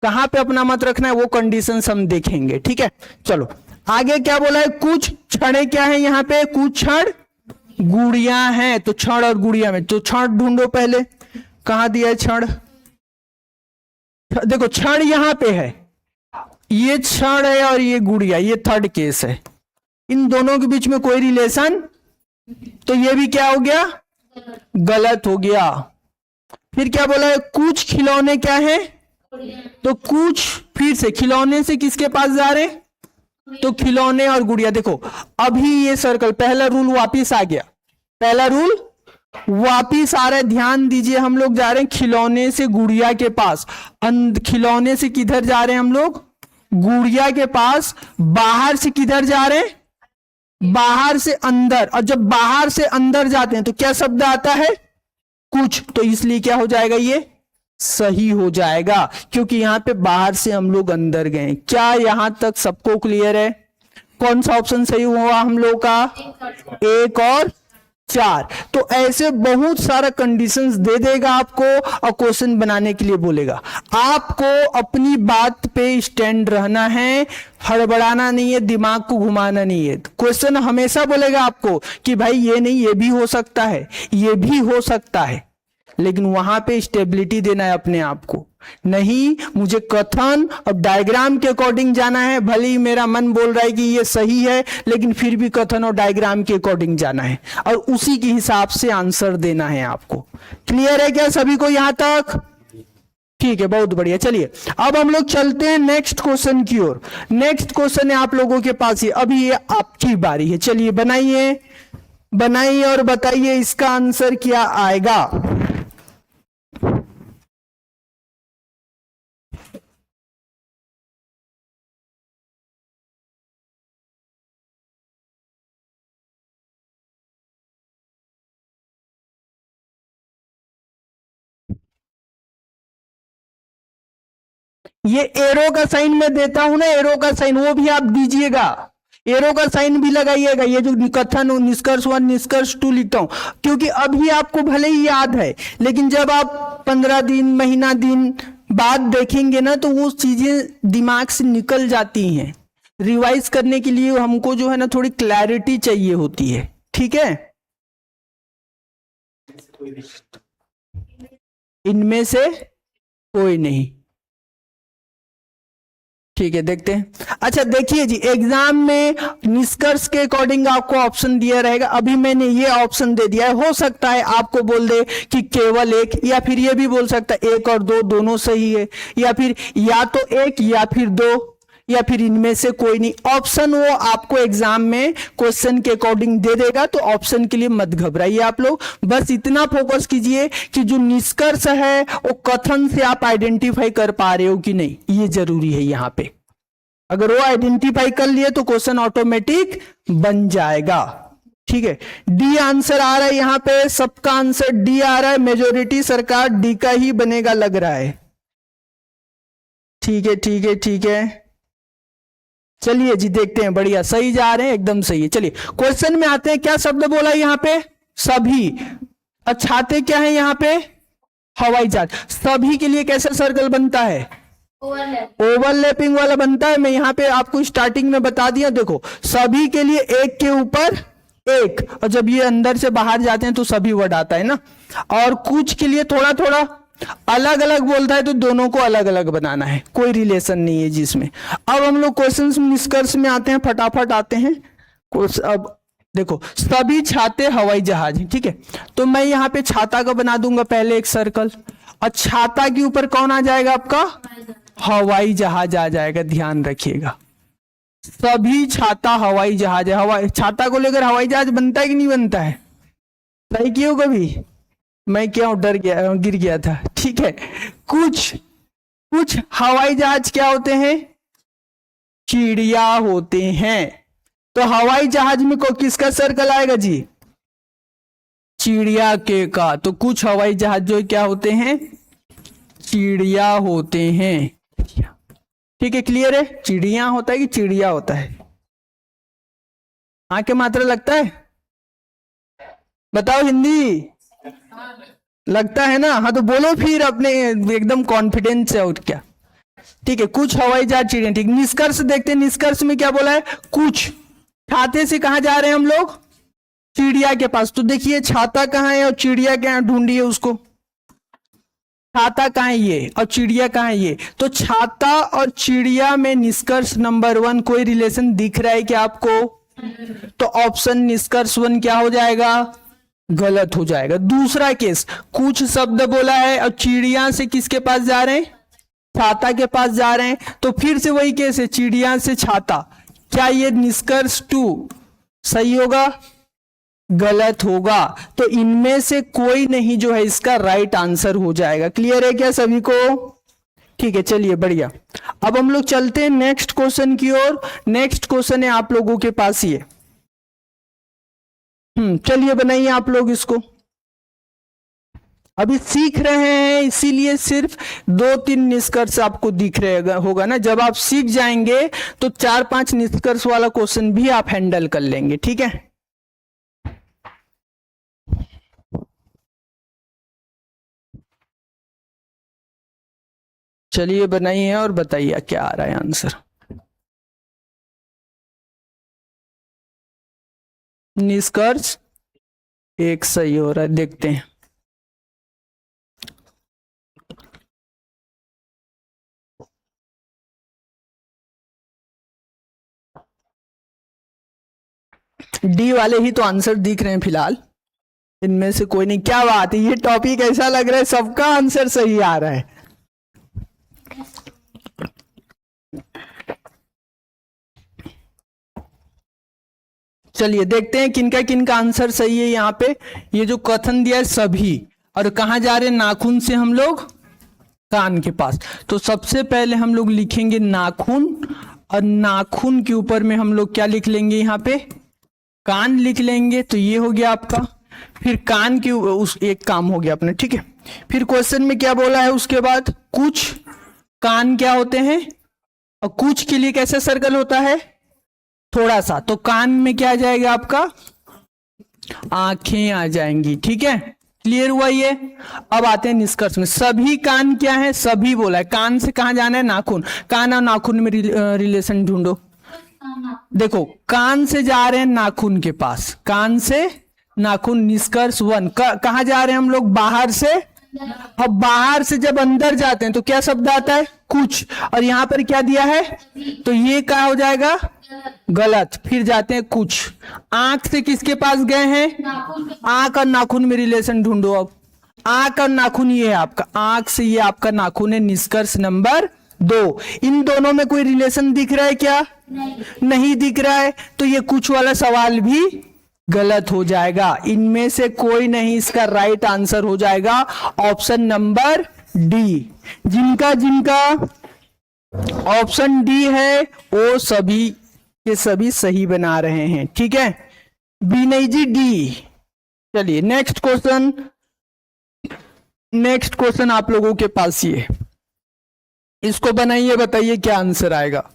A: कहां पे अपना मत रखना है वो कंडीशंस हम देखेंगे, ठीक है। चलो आगे क्या बोला है, कुछ क्षण क्या है यहाँ पे, कुछ क्षण गुड़ियां हैं, तो क्षण और गुड़िया में तो क्षण ढूंढो पहले, कहां दिया है क्षण, देखो क्षण यहां पे है, ये क्षण है और ये गुड़िया, ये थर्ड केस है, इन दोनों के बीच में कोई रिलेशन, तो ये भी क्या हो गया, गलत हो गया। फिर क्या बोला है, कुछ खिलौने क्या है, तो कुछ, फिर से खिलौने से किसके पास जा रहे, तो खिलौने और गुड़िया। देखो अभी ये सर्कल, पहला रूल वापिस आ गया, पहला रूल वापिस आ रहा है, ध्यान दीजिए, हम लोग जा रहे हैं खिलौने से गुड़िया के पास, खिलौने से किधर जा रहे हैं हम लोग, गुड़िया के पास, बाहर से किधर जा रहे हैं, बाहर से अंदर, और जब बाहर से अंदर जाते हैं तो क्या शब्द आता है, कुछ, तो इसलिए क्या हो जाएगा, ये सही हो जाएगा, क्योंकि यहां पे बाहर से हम लोग अंदर गए। क्या यहां तक सबको क्लियर है, कौन सा ऑप्शन सही हुआ हम लोग का, 1 और 4। तो ऐसे बहुत सारा कंडीशंस दे देगा आपको और क्वेश्चन बनाने के लिए बोलेगा। आपको अपनी बात पे स्टैंड रहना है, हड़बड़ाना नहीं है, दिमाग को घुमाना नहीं है। क्वेश्चन हमेशा बोलेगा आपको कि भाई ये नहीं, ये भी हो सकता है, ये भी हो सकता है, लेकिन वहां पे स्टेबिलिटी देना है अपने आप को। नहीं, मुझे कथन और डायग्राम के अकॉर्डिंग जाना है, भले ही मेरा मन बोल रहा है कि ये सही है, लेकिन फिर भी कथन और डायग्राम के अकॉर्डिंग जाना है और उसी के हिसाब से आंसर देना है आपको। क्लियर है क्या सभी को यहां तक, ठीक है, बहुत बढ़िया। चलिए अब हम लोग चलते हैं नेक्स्ट क्वेश्चन की ओर। नेक्स्ट क्वेश्चन है आप लोगों के पास ही, अभी ये आपकी बारी है। चलिए बनाइए, बनाइए और बताइए इसका आंसर क्या आएगा। ये एरो का साइन मैं देता हूं ना, एरो का साइन वो भी आप दीजिएगा, एरो का साइन भी लगाइएगा। ये जो कथन निष्कर्ष 1 निष्कर्ष 2 लिखता हूं, क्योंकि अभी आपको भले ही याद है, लेकिन जब आप 15 दिन महीना दिन बाद देखेंगे ना, तो वो चीजें दिमाग से निकल जाती हैं। रिवाइज करने के लिए हमको जो है ना थोड़ी क्लैरिटी चाहिए होती है, ठीक है। इनमें से कोई नहीं, ठीक है, देखते हैं। अच्छा देखिए जी, एग्जाम में निष्कर्ष के अकॉर्डिंग आपको ऑप्शन दिया रहेगा। अभी मैंने ये ऑप्शन दे दिया है, हो सकता है आपको बोल दे कि केवल एक, या फिर ये भी बोल सकता है 1 और 2 दोनों सही है, या फिर या तो 1 या फिर 2, या फिर इनमें से कोई नहीं। ऑप्शन वो आपको एग्जाम में क्वेश्चन के अकॉर्डिंग दे देगा, तो ऑप्शन के लिए मत घबराइए आप लोग। बस इतना फोकस कीजिए कि जो निष्कर्ष है वो कथन से आप आइडेंटिफाई कर पा रहे हो कि नहीं, ये जरूरी है यहाँ पे। अगर वो आइडेंटिफाई कर लिए तो क्वेश्चन ऑटोमेटिक बन जाएगा, ठीक है। डी आंसर आ रहा है यहाँ पे, सबका आंसर डी आ रहा है, मेजोरिटी सरकार डी का ही बनेगा लग रहा है। ठीक है ठीक है ठीक है, चलिए जी देखते हैं, बढ़िया सही जा रहे हैं, एकदम सही है। चलिए क्वेश्चन में आते हैं, क्या शब्द बोला यहाँ पे, सभी। छाते क्या है यहाँ पे, हवाई जहाज। सभी के लिए कैसे सर्कल बनता है, ओवरलैपिंग वाला बनता है। मैं यहाँ पे आपको स्टार्टिंग में बता दिया, देखो सभी के लिए एक के ऊपर एक, और जब ये अंदर से बाहर जाते हैं तो सभी वर्ड आता है ना। और कुछ के लिए थोड़ा थोड़ा अलग अलग बोलता है, तो दोनों को अलग अलग बनाना है, कोई रिलेशन नहीं है जिसमें। अब हम लोग क्वेश्चंस निष्कर्ष में आते हैं, फटाफट आते हैं। अब देखो सभी छाते हवाई जहाज हैं, ठीक है। तो मैं यहाँ पे छाता का बना दूंगा पहले एक सर्कल, और छाता के ऊपर कौन आ जाएगा आपका, हवाई जहाज आ जाएगा। ध्यान रखिएगा, सभी छाता हवाई जहाज है। हवाई छाता को लेकर हवाई जहाज बनता है कि नहीं बनता है, ट्राई किए हो कभी, मैं क्यों डर गया, गिर गया था, ठीक है। कुछ हवाई जहाज क्या होते हैं, चिड़िया होते हैं। तो हवाई जहाज में को किसका सर्कल आएगा जी, चिड़िया के का। तो कुछ हवाई जहाज जो क्या होते हैं, चिड़िया होते हैं, ठीक है। क्लियर है, चिड़िया होता है कि चिड़िया होता है, आंखें मात्रा लगता है, बताओ हिंदी लगता है ना। हाँ तो बोलो फिर अपने एकदम कॉन्फिडेंस से, और क्या ठीक है, कुछ हवाई जहाज चिड़िया। ठीक, निष्कर्ष देखते हैं, निष्कर्ष में क्या बोला है, कुछ। छाते से कहां जा रहे हैं हम लोग, चिड़िया के पास। तो देखिए छाता कहां है और चिड़िया कहां, ढूंढिए उसको। छाता कहां है ये और चिड़िया कहां है ये। तो छाता और चिड़िया में निष्कर्ष नंबर 1 कोई रिलेशन दिख रहा है क्या आपको? तो ऑप्शन निष्कर्ष 1 क्या हो जाएगा, गलत हो जाएगा। दूसरा केस, कुछ शब्द बोला है और चिड़िया से किसके पास जा रहे हैं, छाता के पास जा रहे हैं। तो फिर से वही केस है, चिड़िया से छाता। क्या ये निष्कर्ष 2 सही होगा, गलत होगा। तो इनमें से कोई नहीं जो है इसका राइट आंसर हो जाएगा। क्लियर है क्या सभी को? ठीक है, चलिए बढ़िया। अब हम लोग चलते हैं नेक्स्ट क्वेश्चन की ओर। नेक्स्ट क्वेश्चन है आप लोगों के पास ये। चलिए बनाइए आप लोग इसको। अभी सीख रहे हैं इसीलिए सिर्फ 2-3 निष्कर्ष आपको दिख रहे होगा ना। जब आप सीख जाएंगे तो 4-5 निष्कर्ष वाला क्वेश्चन भी आप हैंडल कर लेंगे। ठीक है, चलिए बनाइए और बताइए क्या आ रहा है आंसर। निष्कर्ष 1 सही हो रहा है, देखते हैं। डी वाले ही तो आंसर दिख रहे हैं फिलहाल, इनमें से कोई नहीं। क्या बात है, ये टॉपिक ऐसा लग रहा है सबका आंसर सही आ रहा है। चलिए देखते हैं किनका किनका आंसर सही है। यहाँ पे ये जो कथन दिया है सभी, और कहाँ जा रहे हैं, नाखून से हम लोग कान के पास। तो सबसे पहले हम लोग लिखेंगे नाखून, और नाखून के ऊपर में हम लोग क्या लिख लेंगे, यहाँ पे कान लिख लेंगे। तो ये हो गया आपका। फिर कान के उस एक काम हो गया अपने। ठीक है, फिर क्वेश्चन में क्या बोला है उसके बाद, कुछ कान क्या होते हैं, और कुछ के लिए कैसे सर्कल होता है, थोड़ा सा। तो कान में क्या आ जाएगा आपका, आंखें आ जाएंगी। ठीक है, क्लियर हुआ ये। अब आते हैं निष्कर्ष में। सभी कान क्या है, सभी बोला है। कान से कहां जाना है, नाखून। कान और नाखून में रिलेशन ढूंढो। देखो कान से जा रहे हैं नाखून के पास, कान से नाखून। निष्कर्ष 1 कहां जा रहे हैं हम लोग, बाहर से। अब बाहर से जब अंदर जाते हैं तो क्या शब्द आता है, कुछ। और यहां पर क्या दिया है, तो ये क्या हो जाएगा, गलत। फिर जाते हैं कुछ। आंख से किसके पास गए हैं, आंख और नाखून में रिलेशन ढूंढो। अब आंख और नाखून ये है आपका, आंख से ये आपका नाखून है। निष्कर्ष नंबर 2। इन दोनों में कोई रिलेशन दिख रहा है क्या, नहीं दिख रहा है। तो ये कुछ वाला सवाल भी गलत हो जाएगा। इनमें से कोई नहीं इसका राइट आंसर हो जाएगा ऑप्शन नंबर डी। जिनका जिनका ऑप्शन डी है वो सभी के सभी सही बना रहे हैं। ठीक है, बी नहीं जी, डी। चलिए नेक्स्ट क्वेश्चन। नेक्स्ट क्वेश्चन आप लोगों के पास ये, इसको बनाइए, बताइए क्या आंसर आएगा।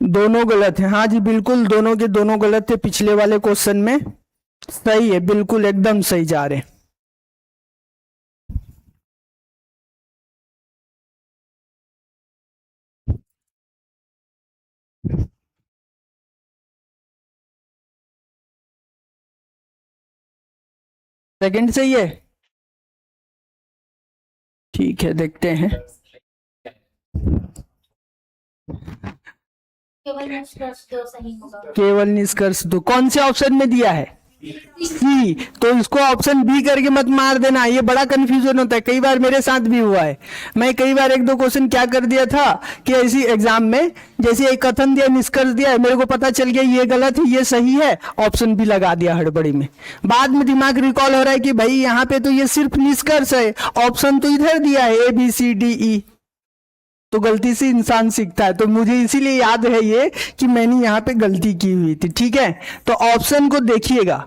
A: दोनों गलत है। हाँ जी बिल्कुल, दोनों के दोनों गलत थे। पिछले वाले क्वेश्चन में सही है, बिल्कुल एकदम सही जा रहे हैं। सेकंड सही है, ठीक है देखते हैं।
B: केवल निष्कर्ष 2 सही होगा।
A: केवल निष्कर्ष 2 कौन से ऑप्शन में दिया है, सी। तो इसको ऑप्शन बी करके मत मार देना, ये बड़ा कंफ्यूजन होता है। कई बार मेरे साथ भी हुआ है। मैं कई बार 1-2 क्वेश्चन क्या कर दिया था कि ऐसी एग्जाम में जैसे एक कथन दिया, निष्कर्ष दिया है, मेरे को पता चल गया ये गलत है ये सही है, ऑप्शन बी लगा दिया हड़बड़ी में। बाद में दिमाग रिकॉल हो रहा है कि भाई यहाँ पे तो ये सिर्फ निष्कर्ष है, ऑप्शन तो इधर दिया है ABCDE। तो गलती से इंसान सीखता है। तो मुझे इसीलिए याद है ये कि मैंने यहाँ पे गलती की हुई थी। ठीक है, तो ऑप्शन को देखिएगा।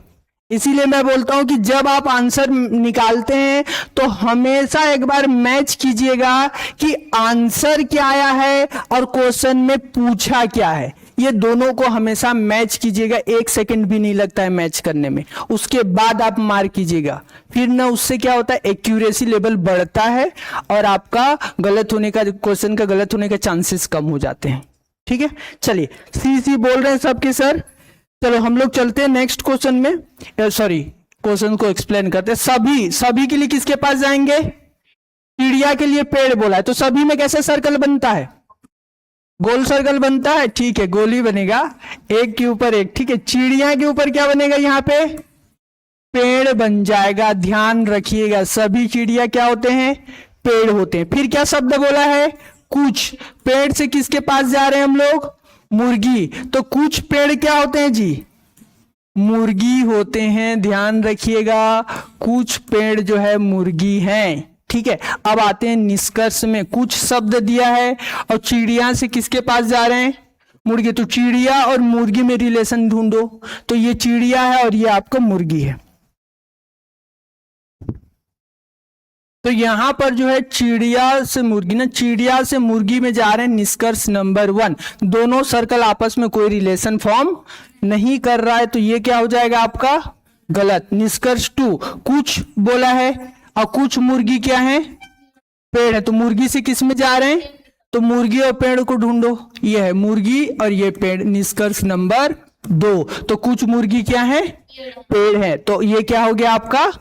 A: इसीलिए मैं बोलता हूं कि जब आप आंसर निकालते हैं तो हमेशा एक बार मैच कीजिएगा कि आंसर क्या आया है और क्वेश्चन में पूछा क्या है। ये दोनों को हमेशा मैच कीजिएगा, 1 सेकंड भी नहीं लगता है मैच करने में, उसके बाद आप मार्क कीजिएगा। फिर ना उससे क्या होता है, एक्यूरेसी लेवल बढ़ता है और आपका गलत होने का, क्वेश्चन का गलत होने के चांसेस कम हो जाते हैं। ठीक है, चलिए सी बोल रहे हैं सबके सर। चलो हम लोग चलते हैं नेक्स्ट क्वेश्चन में, सॉरी क्वेश्चन को एक्सप्लेन करते हैं। सभी के लिए किसके पास जाएंगे, चिड़िया के लिए पेड़ बोला है, तो सभी में कैसे सर्कल बनता है, गोल सर्कल बनता है। ठीक है, गोल ही बनेगा, एक के ऊपर एक। ठीक है, चिड़िया के ऊपर क्या बनेगा, यहाँ पे पेड़ बन जाएगा। ध्यान रखिएगा, सभी चिड़िया क्या होते हैं, पेड़ होते हैं। फिर क्या शब्द बोला है, कुछ। पेड़ से किसके पास जा रहे हैं हम लोग, मुर्गी। तो कुछ पेड़ क्या होते हैं जी, मुर्गी होते हैं। ध्यान रखिएगा, कुछ पेड़ जो है मुर्गी हैं। ठीक है, अब आते हैं निष्कर्ष में। कुछ शब्द दिया है और चिड़िया से किसके पास जा रहे हैं, मुर्गी। तो चिड़िया और मुर्गी में रिलेशन ढूंढो, तो ये चिड़िया है और ये आपका मुर्गी है। तो यहां पर जो है चिड़िया से मुर्गी ना, चिड़िया से मुर्गी में जा रहे हैं। निष्कर्ष नंबर 1, दोनों सर्कल आपस में कोई रिलेशन फॉर्म नहीं कर रहा है, तो ये क्या हो जाएगा आपका गलत। निष्कर्ष 2, कुछ बोला है और कुछ मुर्गी क्या है, पेड़ है। तो मुर्गी से किस में जा रहे हैं, तो मुर्गी और पेड़ को ढूंढो, ये है मुर्गी और ये पेड़। निष्कर्ष नंबर 2, तो कुछ मुर्गी क्या है, पेड़ है। तो ये क्या हो गया आपका,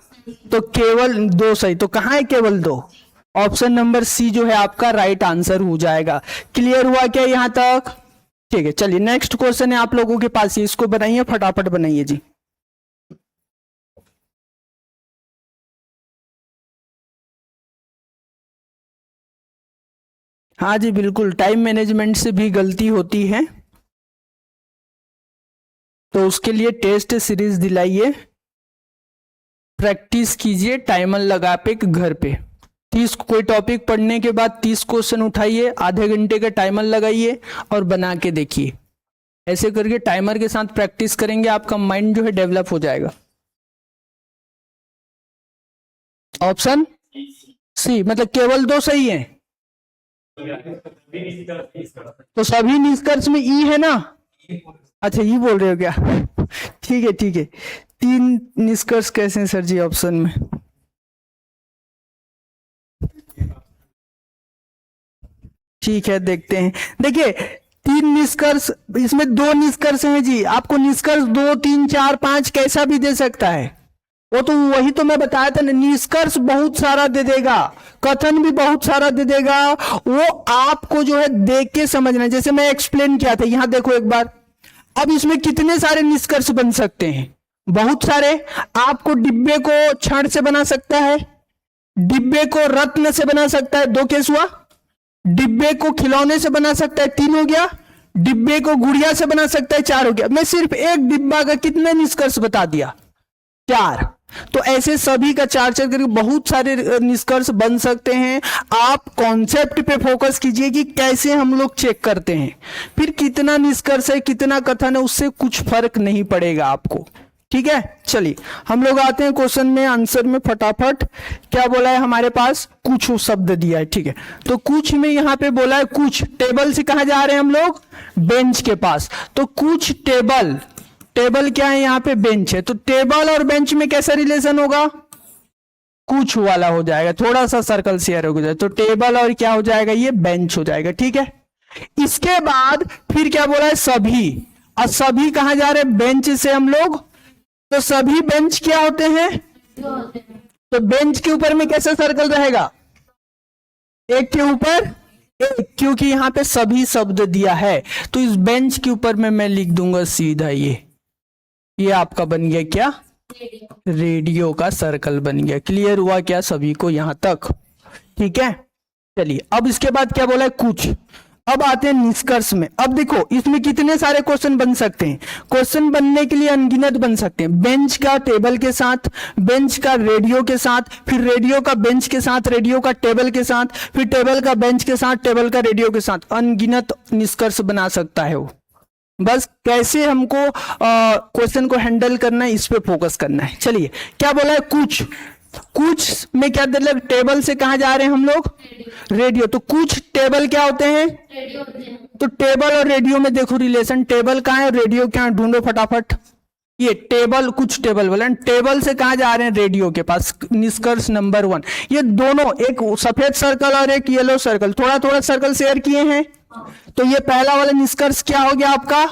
A: तो केवल 2 सही। तो कहां है केवल 2, ऑप्शन नंबर सी जो है आपका राइट आंसर हो जाएगा। क्लियर हुआ क्या यहां तक, ठीक है। चलिए नेक्स्ट क्वेश्चन है आप लोगों के पास, इसको बनाइए, फटाफट बनाइए जी। हाँ जी बिल्कुल, टाइम मैनेजमेंट से भी गलती होती है, तो उसके लिए टेस्ट सीरीज दिलाइए, प्रैक्टिस कीजिए टाइमर लगा पे घर पे। 30 कोई टॉपिक पढ़ने के बाद 30 क्वेश्चन उठाइए, आधे घंटे का टाइमर लगाइए और बना के देखिए। ऐसे करके टाइमर के साथ प्रैक्टिस करेंगे, आपका माइंड जो है डेवलप हो जाएगा। ऑप्शन सी, मतलब केवल 2 सही है, तो सभी निष्कर्ष में ई है ना। अच्छा ई बोल रहे हो क्या, ठीक है ठीक है। 3 निष्कर्ष कैसे हैं सर जी ऑप्शन में, ठीक है देखते हैं। देखिए 3 निष्कर्ष, इसमें 2 निष्कर्ष हैं जी। आपको निष्कर्ष 2, 3, 4, 5 कैसा भी दे सकता है, वो तो वही तो मैं बताया था ना। निष्कर्ष बहुत सारा दे देगा, कथन भी बहुत सारा दे देगा, वो आपको जो है देख के समझना है। जैसे मैं एक्सप्लेन किया था, यहां देखो एक बार। अब इसमें कितने सारे निष्कर्ष बन सकते हैं, बहुत सारे। आपको डिब्बे को छड़ से बना सकता है, डिब्बे को रत्न से बना सकता है, 2 केस हुआ। डिब्बे को खिलौने से बना सकता है, 3 हो गया। डिब्बे को गुड़िया से बना सकता है, 4 हो गया। मैं सिर्फ एक डिब्बा का कितने निष्कर्ष बता दिया, 4। तो ऐसे सभी का 4-4 करके बहुत सारे निष्कर्ष बन सकते हैं। आप कॉन्सेप्ट पे फोकस कीजिए कि कैसे हम लोग चेक करते हैं, फिर कितना निष्कर्ष है कितना कथन है उससे कुछ फर्क नहीं पड़ेगा आपको, ठीक है। चलिए हम लोग आते हैं क्वेश्चन में, आंसर में फटाफट। क्या बोला है हमारे पास, कुछ शब्द दिया है, ठीक है। तो कुछ में यहां पे बोला है कुछ, टेबल से कहां जा रहे हैं हम लोग, बेंच के पास। तो कुछ टेबल, टेबल क्या है यहाँ पे, बेंच है। तो टेबल और बेंच में कैसा रिलेशन होगा, कुछ वाला हो जाएगा, थोड़ा सा सर्कल शेयर हो जाए तो टेबल और क्या हो जाएगा, ये बेंच हो जाएगा, ठीक है। इसके बाद फिर क्या बोला है, सभी। और सभी कहां जा रहे हैं, बेंच से हम लोग। तो सभी बेंच क्या होते हैं, तो बेंच के ऊपर में कैसा सर्कल रहेगा, एक के ऊपर एक, क्योंकि यहां पे सभी शब्द दिया है। तो इस बेंच के ऊपर में मैं लिख दूंगा सीधा ये आपका बन गया क्या, रेडियो का सर्कल बन गया। क्लियर हुआ क्या सभी को यहां तक, ठीक है। चलिए अब इसके बाद क्या बोला है, कुछ। अब आते हैं निष्कर्ष में। अब देखो इसमें कितने सारे क्वेश्चन बन सकते हैं, क्वेश्चन बनने के लिए अनगिनत बन सकते हैं। बेंच का टेबल के साथ, बेंच का रेडियो के साथ, फिर रेडियो का बेंच के साथ, रेडियो का टेबल के साथ, फिर टेबल का बेंच के साथ, टेबल का रेडियो के साथ, अनगिनत निष्कर्ष बना सकता है वो। बस कैसे हमको क्वेश्चन को हैंडल करना है, इस पे फोकस करना है। चलिए क्या बोला है, कुछ। कुछ में क्या मतलब टेबल से कहा जा रहे हैं हम लोग, रेडियो। तो कुछ टेबल क्या होते हैं,
C: रेडियो होते हैं।
A: तो टेबल और रेडियो में देखो रिलेशन, टेबल कहाँ है और रेडियो क्या है, ढूंढो फटाफट। ये टेबल, कुछ टेबल बोला, टेबल से कहा जा रहे हैं, रेडियो के पास। निष्कर्ष नंबर 1, ये दोनों, एक सफेद सर्कल और एक येलो सर्कल, थोड़ा थोड़ा सर्कल शेयर किए हैं, तो ये पहला वाला निष्कर्ष क्या हो गया आपका,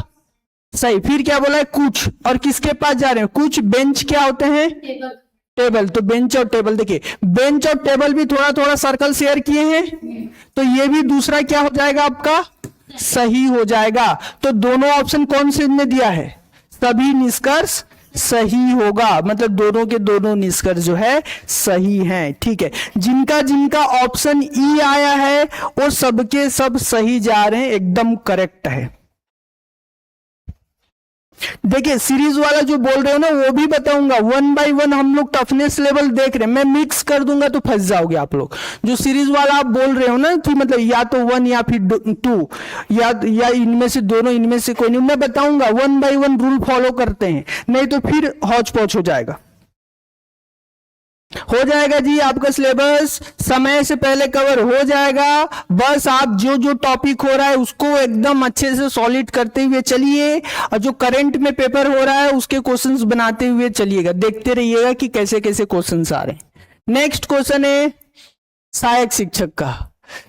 A: सही। फिर क्या बोला है, कुछ, और किसके पास जा रहे हैं, कुछ बेंच क्या होते हैं,
C: टेबल।
A: टेबल। तो बेंच और टेबल, देखिए बेंच और टेबल भी थोड़ा थोड़ा सर्कल शेयर किए हैं, तो ये भी दूसरा क्या हो जाएगा आपका, सही हो जाएगा। तो दोनों ऑप्शन कौन से ने दिया है, सभी निष्कर्ष सही होगा, मतलब दोनों के दोनों निष्कर्ष जो है सही हैं। ठीक है, जिनका जिनका ऑप्शन ई आया है वो सबके सब सही जा रहे हैं, एकदम करेक्ट है। देखिए सीरीज वाला जो बोल रहे हो ना वो भी बताऊंगा, 1 बाय 1 हम लोग टफनेस लेवल देख रहे हैं, मैं मिक्स कर दूंगा तो फंस जाओगे आप लोग। जो सीरीज वाला आप बोल रहे हो ना कि मतलब या तो 1 या फिर 2 या इनमें से दोनों, इनमें से कोई नहीं, मैं बताऊंगा 1 बाय 1 रूल फॉलो करते हैं, नहीं तो फिर हौच पौच हो जाएगा। हो जाएगा जी आपका सिलेबस समय से पहले कवर हो जाएगा। बस आप जो जो टॉपिक हो रहा है उसको एकदम अच्छे से सॉलिड करते हुए चलिए, और जो करंट में पेपर हो रहा है उसके क्वेश्चंस बनाते हुए चलिएगा, देखते रहिएगा कि कैसे कैसे क्वेश्चंस आ रहे हैं। नेक्स्ट क्वेश्चन है सहायक शिक्षक का।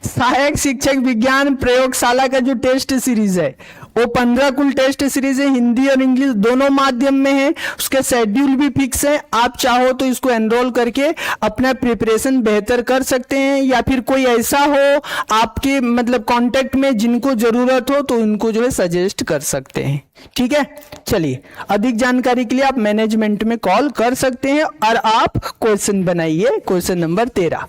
A: सहायक शिक्षक विज्ञान प्रयोगशाला का जो टेस्ट सीरीज है वो 15 कुल टेस्ट सीरीज है, हिंदी और इंग्लिश दोनों माध्यम में है, उसके शेड्यूल भी फिक्स है। आप चाहो तो इसको एनरोल करके अपना प्रिपरेशन बेहतर कर सकते हैं, या फिर कोई ऐसा हो आपके मतलब कांटेक्ट में जिनको जरूरत हो तो इनको जो है सजेस्ट कर सकते हैं। ठीक है, चलिए अधिक जानकारी के लिए आप मैनेजमेंट में कॉल कर सकते हैं और आप क्वेश्चन बनाइए। क्वेश्चन नंबर 13,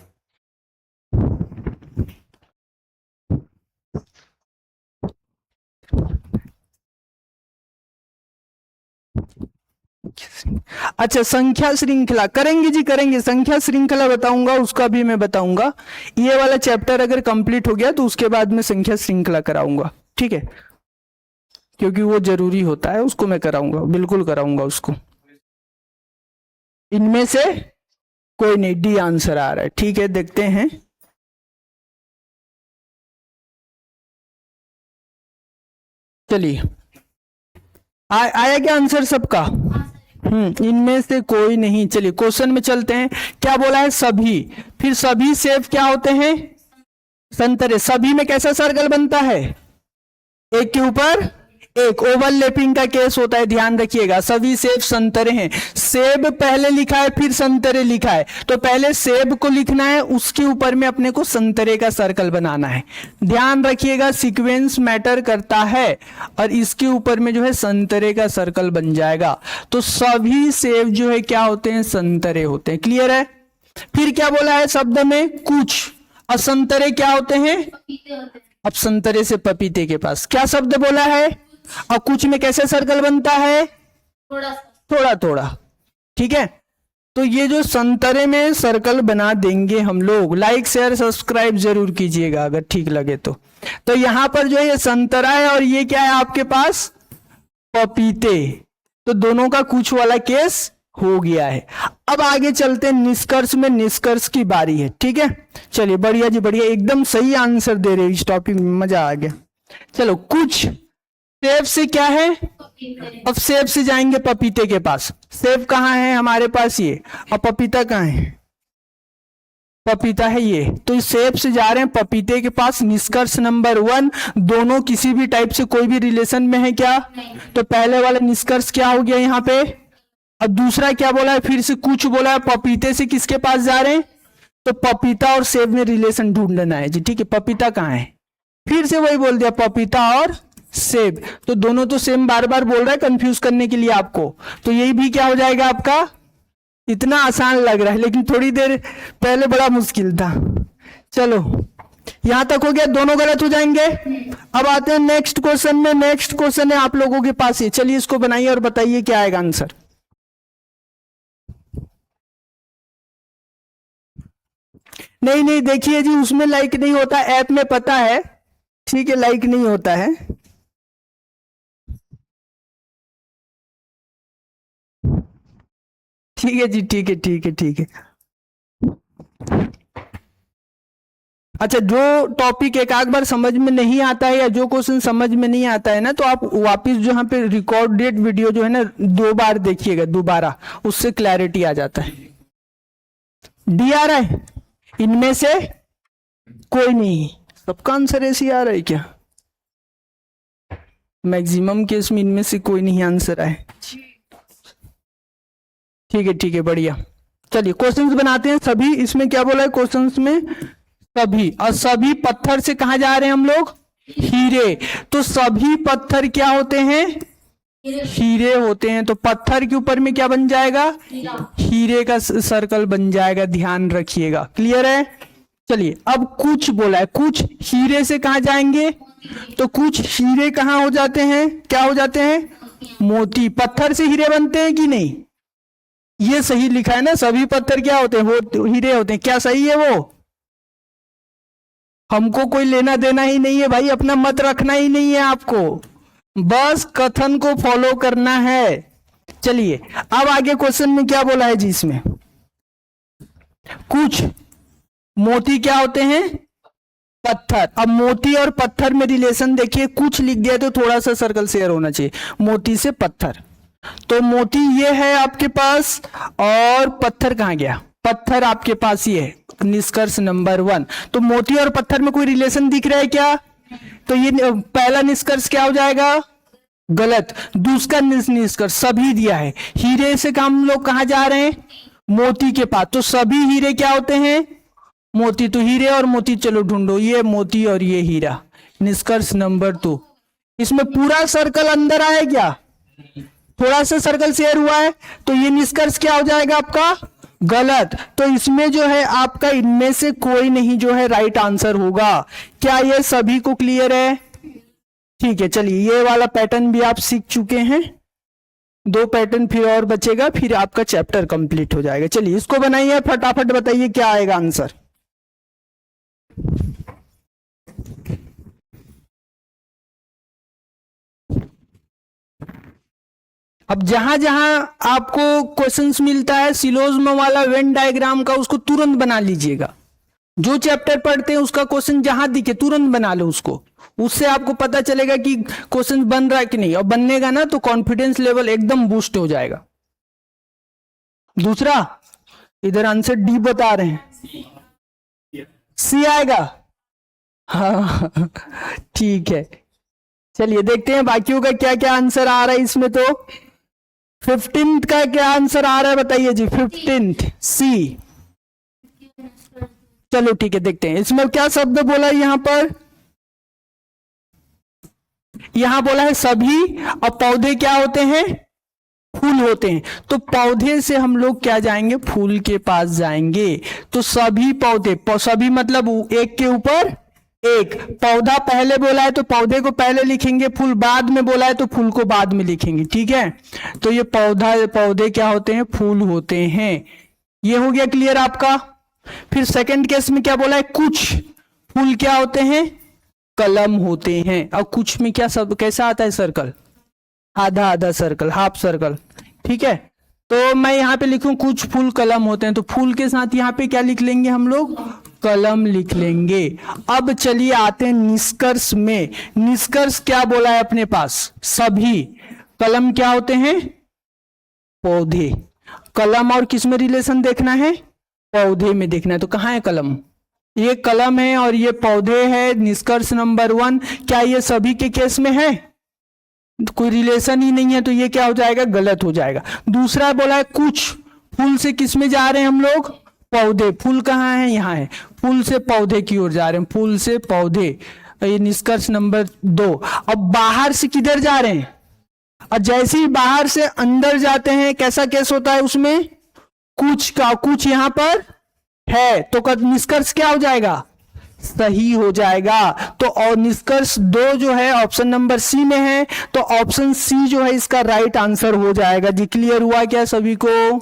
A: अच्छा संख्या श्रृंखला करेंगे जी, करेंगे संख्या श्रृंखला बताऊंगा, उसका भी मैं बताऊंगा। ये वाला चैप्टर अगर कंप्लीट हो गया तो उसके बाद में संख्या श्रृंखला कराऊंगा, ठीक है, क्योंकि वो जरूरी होता है, उसको मैं कराऊंगा, बिल्कुल कराऊंगा उसको। इनमें से कोई नहीं, डी आंसर आ रहा है, ठीक है देखते हैं। चलिए आया क्या आंसर सबका, इनमें से कोई नहीं। चलिए क्वेश्चन में चलते हैं, क्या बोला है, सभी, फिर सभी सेब क्या होते हैं, संतरे। सभी में कैसा सर्कल बनता है, एक के ऊपर एक, ओवरलैपिंग का केस होता है, ध्यान रखिएगा। सभी सेब संतरे हैं, सेब पहले लिखा है फिर संतरे लिखा है, तो पहले सेब को लिखना है, उसके ऊपर में अपने को संतरे का सर्कल बनाना है। ध्यान रखिएगा सीक्वेंस मैटर करता है, और इसके ऊपर में जो है संतरे का सर्कल बन जाएगा। तो सभी सेब जो है क्या होते हैं, संतरे होते हैं। क्लियर है। फिर क्या बोला है शब्द में, कुछ, और संतरे क्या होते हैं,
C: पपीते होते हैं।
A: अब संतरे से पपीते के पास क्या शब्द बोला है, और कुछ में कैसे सर्कल बनता है,
C: थोड़ा सा।
A: थोड़ा थोड़ा। ठीक है, तो ये जो संतरे में सर्कल बना देंगे हम लोग। लाइक शेयर सब्सक्राइब जरूर कीजिएगा अगर ठीक लगे तो। तो यहां पर जो है ये संतरा है और ये क्या है आपके पास, पपीते। तो दोनों का कुछ वाला केस हो गया है। अब आगे चलते हैं निष्कर्ष में, निष्कर्ष की बारी है। ठीक है, चलिए बढ़िया जी बढ़िया, एकदम सही आंसर दे रहे इस टॉपिक में, मजा आ गया। चलो कुछ सेब से क्या है,
C: पपीते।
A: अब सेब से जाएंगे पपीते के पास। सेब कहाँ है हमारे पास ये, और पपीता कहाँ है, पपीता है ये। तो इस सेब से जा रहे हैं पपीते के पास। निष्कर्ष नंबर 1, दोनों किसी भी टाइप से कोई भी रिलेशन में है क्या, तो पहले वाला निष्कर्ष क्या हो गया यहाँ पे। अब दूसरा क्या बोला है, फिर से कुछ बोला है, पपीते से किसके पास जा रहे हैं, तो पपीता और सेब में रिलेशन ढूंढना है जी। ठीक है, पपीता कहाँ है, फिर से वही बोल दिया, पपीता और सेब। तो दोनों तो सेम बार बार बोल रहा है कंफ्यूज करने के लिए आपको, तो यही भी क्या हो जाएगा आपका। इतना आसान लग रहा है लेकिन थोड़ी देर पहले बड़ा मुश्किल था। चलो यहां तक हो गया, दोनों गलत हो जाएंगे। अब आते हैं नेक्स्ट क्वेश्चन में। नेक्स्ट क्वेश्चन है आप लोगों के पास ही, चलिए इसको बनाइए और बताइए क्या आएगा आंसर। नहीं नहीं देखिए जी, उसमें लाइक नहीं होता, ऐप में पता है, ठीक है, लाइक नहीं होता है। ठीक है जी, ठीक है ठीक है ठीक है। अच्छा, जो टॉपिक एक आध बार समझ में नहीं आता है या जो क्वेश्चन समझ में नहीं आता है ना, तो आप वापस जो यहाँ पे रिकॉर्डेड वीडियो जो है ना 2 बार देखिएगा, दोबारा, उससे क्लैरिटी आ जाता है। डी आ रहा है? इनमें से कोई नहीं, सबका आंसर ऐसे ही आ रहा है क्या? मैक्सिमम केस में इनमें से कोई नहीं आंसर आए। ठीक है, बढ़िया। चलिए क्वेश्चंस बनाते हैं सभी। इसमें क्या बोला है क्वेश्चंस में? सभी। और सभी पत्थर से कहा जा रहे हैं हम लोग? हीरे। तो सभी पत्थर क्या होते हैं? हीरे होते हैं। तो पत्थर के ऊपर में क्या बन जाएगा? हीरे का सर्कल बन जाएगा, ध्यान रखिएगा। क्लियर है? चलिए, अब कुछ बोला है, कुछ हीरे से कहा जाएंगे? तो कुछ हीरे कहाँ हो जाते हैं? क्या हो जाते हैं? मोती। पत्थर से हीरे बनते हैं कि नहीं? ये सही लिखा है ना, सभी पत्थर क्या होते हैं? हीरे होते हैं। क्या सही है वो? हमको कोई लेना देना ही नहीं है भाई, अपना मत रखना ही नहीं है आपको, बस कथन को फॉलो करना है। चलिए, अब आगे क्वेश्चन में क्या बोला है जी? इसमें कुछ मोती क्या होते हैं? पत्थर। अब मोती और पत्थर में रिलेशन देखिए, कुछ लिख दिया तो थोड़ा सा सर्कल शेयर होना चाहिए। मोती से पत्थर, तो मोती ये है आपके पास, और पत्थर कहां गया? पत्थर आपके पास ये है। निष्कर्ष नंबर 1। तो मोती और पत्थर में कोई रिलेशन दिख रहा है क्या? तो ये पहला निष्कर्ष क्या हो जाएगा? गलत। दूसरा निष्कर्ष सभी दिया है। हीरे से हम लोग कहां जा रहे हैं? मोती के पास। तो सभी हीरे क्या होते हैं? मोती। तो हीरे और मोती चलो ढूंढो, ये मोती और ये हीरा। निष्कर्ष नंबर 2। इसमें पूरा सर्कल अंदर आया क्या? थोड़ा सा सर्कल शेयर हुआ है, तो ये निष्कर्ष क्या हो जाएगा आपका? गलत। तो इसमें जो है आपका इनमें से कोई नहीं जो है राइट आंसर होगा। क्या ये सभी को क्लियर है? ठीक है, चलिए ये वाला पैटर्न भी आप सीख चुके हैं। 2 पैटर्न फिर और बचेगा, फिर आपका चैप्टर कंप्लीट हो जाएगा। चलिए इसको बनाइए, फटाफट बताइए क्या आएगा आंसर। अब जहां जहां आपको क्वेश्चंस मिलता है सिलोज्म वाला वेन डायग्राम का, उसको तुरंत बना लीजिएगा। जो चैप्टर पढ़ते हैं उसका क्वेश्चन जहां दिखे तुरंत बना लो उसको, उससे आपको पता चलेगा कि क्वेश्चन बन रहा है कि नहीं, और बननेगा ना तो कॉन्फिडेंस लेवल एकदम बूस्ट हो जाएगा। दूसरा, इधर आंसर डी बता रहे हैं, सी आएगा। हाँ ठीक है, चलिए देखते हैं बाकियों का क्या क्या आंसर आ रहा है इसमें। तो 15th का क्या आंसर आ रहा है बताइए जी? 15th सी। चलो ठीक है, देखते हैं इसमें क्या शब्द बोला है यहां पर। यहां बोला है सभी, और पौधे क्या होते हैं? फूल होते हैं। तो पौधे से हम लोग क्या जाएंगे? फूल के पास जाएंगे। तो सभी पौधे, सभी मतलब एक के ऊपर एक। पौधा पहले बोला है तो पौधे को पहले लिखेंगे, फूल बाद में बोला है तो फूल को बाद में लिखेंगे। ठीक है, तो ये पौधे क्या होते हैं? फूल होते हैं। ये हो गया क्लियर आपका। फिर सेकंड केस में क्या बोला है? कुछ फूल क्या होते हैं? कलम होते हैं। और कुछ में क्या सब कैसा आता है सर्कल? आधा आधा सर्कल, हाफ सर्कल। ठीक है, तो मैं यहां पे लिखूं कुछ फूल कलम होते हैं, तो फूल के साथ यहां पे क्या लिख लेंगे हम लोग? कलम लिख लेंगे। अब चलिए आते हैं निष्कर्ष में। निष्कर्ष क्या बोला है अपने पास? सभी। कलम क्या होते हैं? पौधे। कलम और किस में रिलेशन देखना है? पौधे में देखना है। तो कहां है कलम? ये कलम है और ये पौधे है। निष्कर्ष नंबर 1। क्या ये सभी के केस में है? कोई रिलेशन ही नहीं है, तो ये क्या हो जाएगा? गलत हो जाएगा। दूसरा बोला है कुछ फूल से किस में जा रहे हैं हम लोग? पौधे। फूल कहाँ है? यहाँ है। फूल से पौधे की ओर जा रहे हैं, फूल से पौधे। ये निष्कर्ष नंबर 2। अब बाहर से किधर जा रहे हैं? और जैसे ही बाहर से अंदर जाते हैं कैसा केस होता है उसमें? कुछ का कुछ यहां पर है, तो निष्कर्ष क्या हो जाएगा? सही हो जाएगा। तो और निष्कर्ष 2 जो है ऑप्शन नंबर सी में है, तो ऑप्शन सी जो है इसका राइट आंसर हो जाएगा जी। क्लियर हुआ क्या सभी को?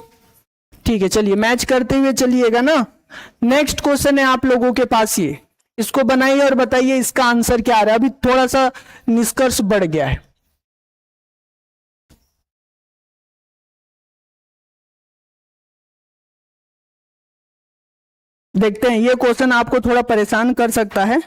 A: ठीक है, चलिए मैच करते हुए चलिएगा ना। नेक्स्ट क्वेश्चन है आप लोगों के पास, ये इसको बनाइए और बताइए इसका आंसर क्या आ रहा है। अभी थोड़ा सा निष्कर्ष बढ़ गया है। देखते हैं, ये क्वेश्चन आपको थोड़ा परेशान कर सकता है।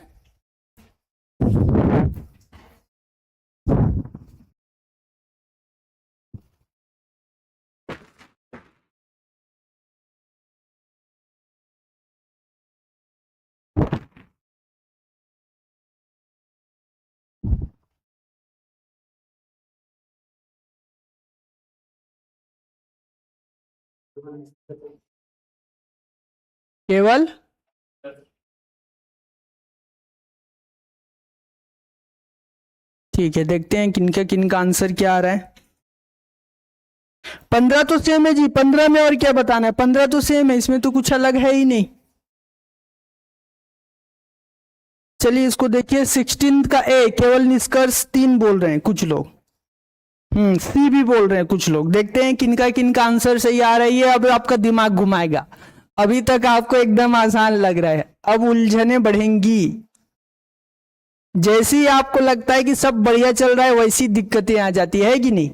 A: केवल ठीक है, देखते हैं किनका किनका आंसर क्या आ रहा है। 15 तो सेम है जी, 15 में और क्या बताना है, 15 तो सेम है, इसमें तो कुछ अलग है ही नहीं। चलिए इसको देखिए, 16 का ए, केवल निष्कर्ष 3 बोल रहे हैं कुछ लोग, सी भी बोल रहे हैं कुछ लोग। देखते हैं किनका किनका आंसर सही आ रहा है। ये अब आपका दिमाग घुमाएगा, अभी तक आपको एकदम आसान लग रहा है, अब उलझने बढ़ेंगी। जैसे ही आपको लगता है कि सब बढ़िया चल रहा है, वैसी दिक्कतें आ जाती है कि नहीं।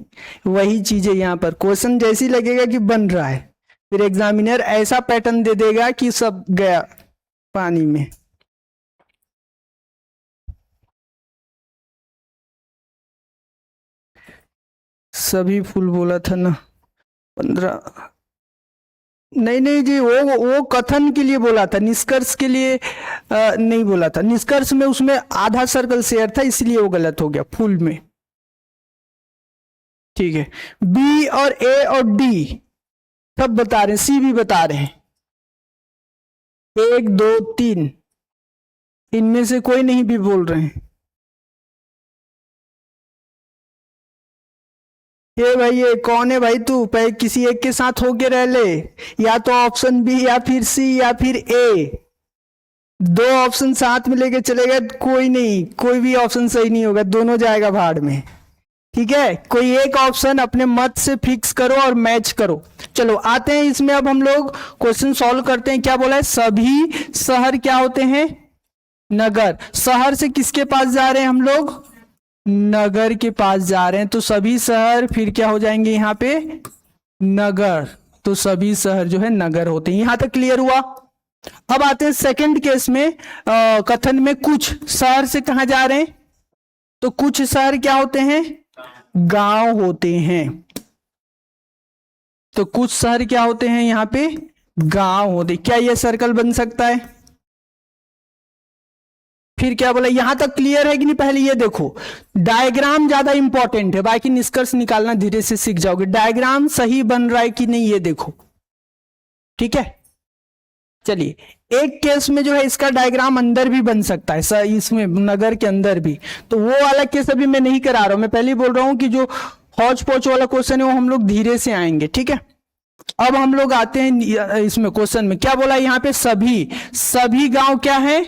A: वही चीजें यहाँ पर क्वेश्चन जैसी लगेगा कि बन रहा है, फिर एग्जामिनर ऐसा पैटर्न दे देगा कि सब गया पानी में। सभी फूल बोला था ना, 15 नहीं नहीं जी, वो कथन के लिए बोला था, निष्कर्ष के लिए नहीं बोला था। निष्कर्ष में उसमें आधा सर्कल शेयर था, इसलिए वो गलत हो गया फुल में। ठीक है, बी और ए और डी सब बता रहे हैं, सी भी बता रहे हैं, 1 2 3 इनमें से कोई नहीं भी बोल रहे हैं। ये भाई, ये कौन है भाई तू, पहले किसी एक के साथ होके रह ले, या तो ऑप्शन बी या फिर सी या फिर ए, 2 ऑप्शन साथ में लेके चले गए, कोई नहीं, कोई भी ऑप्शन सही नहीं होगा, दोनों जाएगा भाड़ में। ठीक है, कोई एक ऑप्शन अपने मत से फिक्स करो और मैच करो। चलो आते हैं इसमें, अब हम लोग क्वेश्चन सॉल्व करते हैं। क्या बोला है, सभी शहर क्या होते हैं, नगर। शहर से किसके पास जा रहे हैं हम लोग, नगर के पास जा रहे हैं, तो सभी शहर फिर क्या हो जाएंगे यहाँ पे, नगर। तो सभी शहर जो है नगर होते हैं। यहां तक क्लियर हुआ। अब आते हैं सेकंड केस में, कथन में कुछ शहर से कहां जा रहे हैं, तो कुछ शहर क्या होते हैं, गांव होते हैं। तो कुछ शहर क्या होते हैं यहां पे, गांव होते। क्या ये सर्कल बन सकता है। फिर क्या बोला, यहां तक क्लियर है कि नहीं। पहले ये देखो, डायग्राम ज्यादा इंपॉर्टेंट है, बाकी निष्कर्ष निकालना धीरे से सीख जाओगे। डायग्राम सही बन रहा है कि नहीं ये देखो, ठीक है। चलिए, एक केस में जो है इसका डायग्राम अंदर भी बन सकता है, इसमें नगर के अंदर भी, तो वो वाला केस अभी मैं नहीं करा रहा हूं। मैं पहले ही बोल रहा हूं कि जो हौच पौच वाला क्वेश्चन है वो हम लोग धीरे से आएंगे, ठीक है। अब हम लोग आते हैं इसमें क्वेश्चन में, क्या बोला यहाँ पे, सभी गांव क्या है,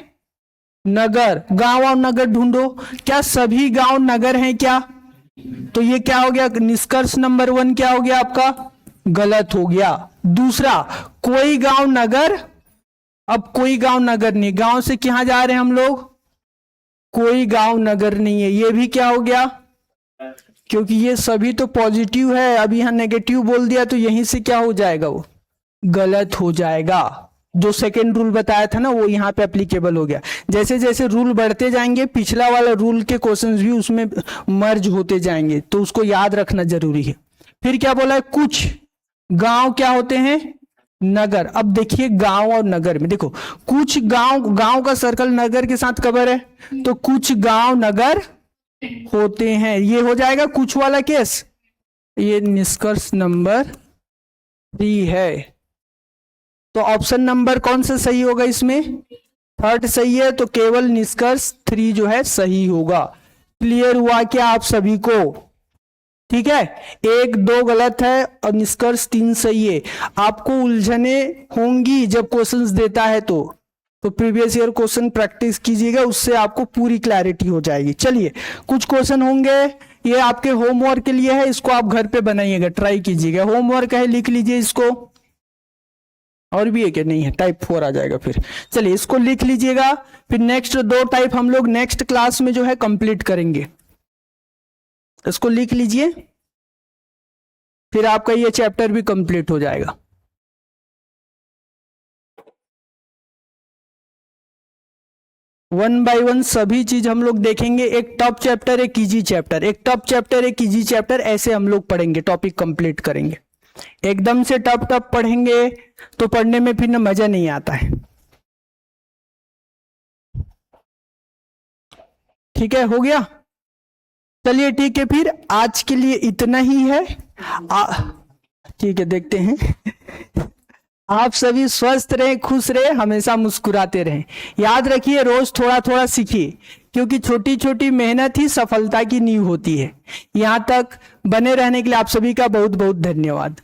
A: नगर। गांव और नगर ढूंढो, क्या सभी गांव नगर हैं क्या। तो ये क्या हो गया, निष्कर्ष नंबर 1 क्या हो गया आपका, गलत हो गया। दूसरा, कोई गांव नगर, अब कोई गांव नगर नहीं, गांव से कहां जा रहे हैं हम लोग, कोई गांव नगर नहीं है, ये भी क्या हो गया, क्योंकि ये सभी तो पॉजिटिव है, अब यहां नेगेटिव बोल दिया तो यहीं से क्या हो जाएगा, वो गलत हो जाएगा। जो सेकेंड रूल बताया था ना वो यहाँ पे एप्लीकेबल हो गया। जैसे जैसे रूल बढ़ते जाएंगे, पिछला वाला रूल के क्वेश्चंस भी उसमें मर्ज होते जाएंगे, तो उसको याद रखना जरूरी है। फिर क्या बोला है, कुछ गांव क्या होते हैं, नगर। अब देखिए गांव और नगर में देखो, कुछ गांव का सर्कल नगर के साथ कवर है, तो कुछ गांव नगर होते हैं, ये हो जाएगा कुछ वाला केस। ये निष्कर्ष नंबर 3 है। तो ऑप्शन नंबर कौन सा सही होगा इसमें, 3rd सही है, तो केवल निष्कर्ष 3 जो है सही होगा। क्लियर हुआ क्या आप सभी को, ठीक है। 1 2 गलत है और निष्कर्ष 3 सही है। आपको उलझने होंगी जब क्वेश्चंस देता है, तो प्रीवियस ईयर क्वेश्चन प्रैक्टिस कीजिएगा, उससे आपको पूरी क्लैरिटी हो जाएगी। चलिए, कुछ क्वेश्चन होंगे, ये आपके होमवर्क के लिए है, इसको आप घर पे बनाइएगा, ट्राई कीजिएगा। होमवर्क है, लिख लीजिए इसको। और भी है क्या, नहीं है, टाइप 4 आ जाएगा फिर। चलिए इसको लिख लीजिएगा, फिर नेक्स्ट 2 टाइप हम लोग नेक्स्ट क्लास में जो है कंप्लीट करेंगे। इसको लिख लीजिए, फिर आपका ये चैप्टर भी कंप्लीट हो जाएगा। वन बाय वन सभी चीज हम लोग देखेंगे। एक टफ चैप्टर, एक इजी चैप्टर, एक टफ चैप्टर, एक इजी चैप्टर, ऐसे हम लोग पढ़ेंगे, टॉपिक कंप्लीट करेंगे। एकदम से टफ टफ पढ़ेंगे तो पढ़ने में फिर ना मजा नहीं आता है। ठीक है, हो गया? चलिए ठीक है, फिर आज के लिए इतना ही है। ठीक है, देखते हैं। आप सभी स्वस्थ रहें, खुश रहें, हमेशा मुस्कुराते रहें। याद रखिए, रोज थोड़ा थोड़ा सीखिए, क्योंकि छोटी छोटी मेहनत ही सफलता की नींव होती है। यहां तक बने रहने के लिए आप सभी का बहुत बहुत धन्यवाद।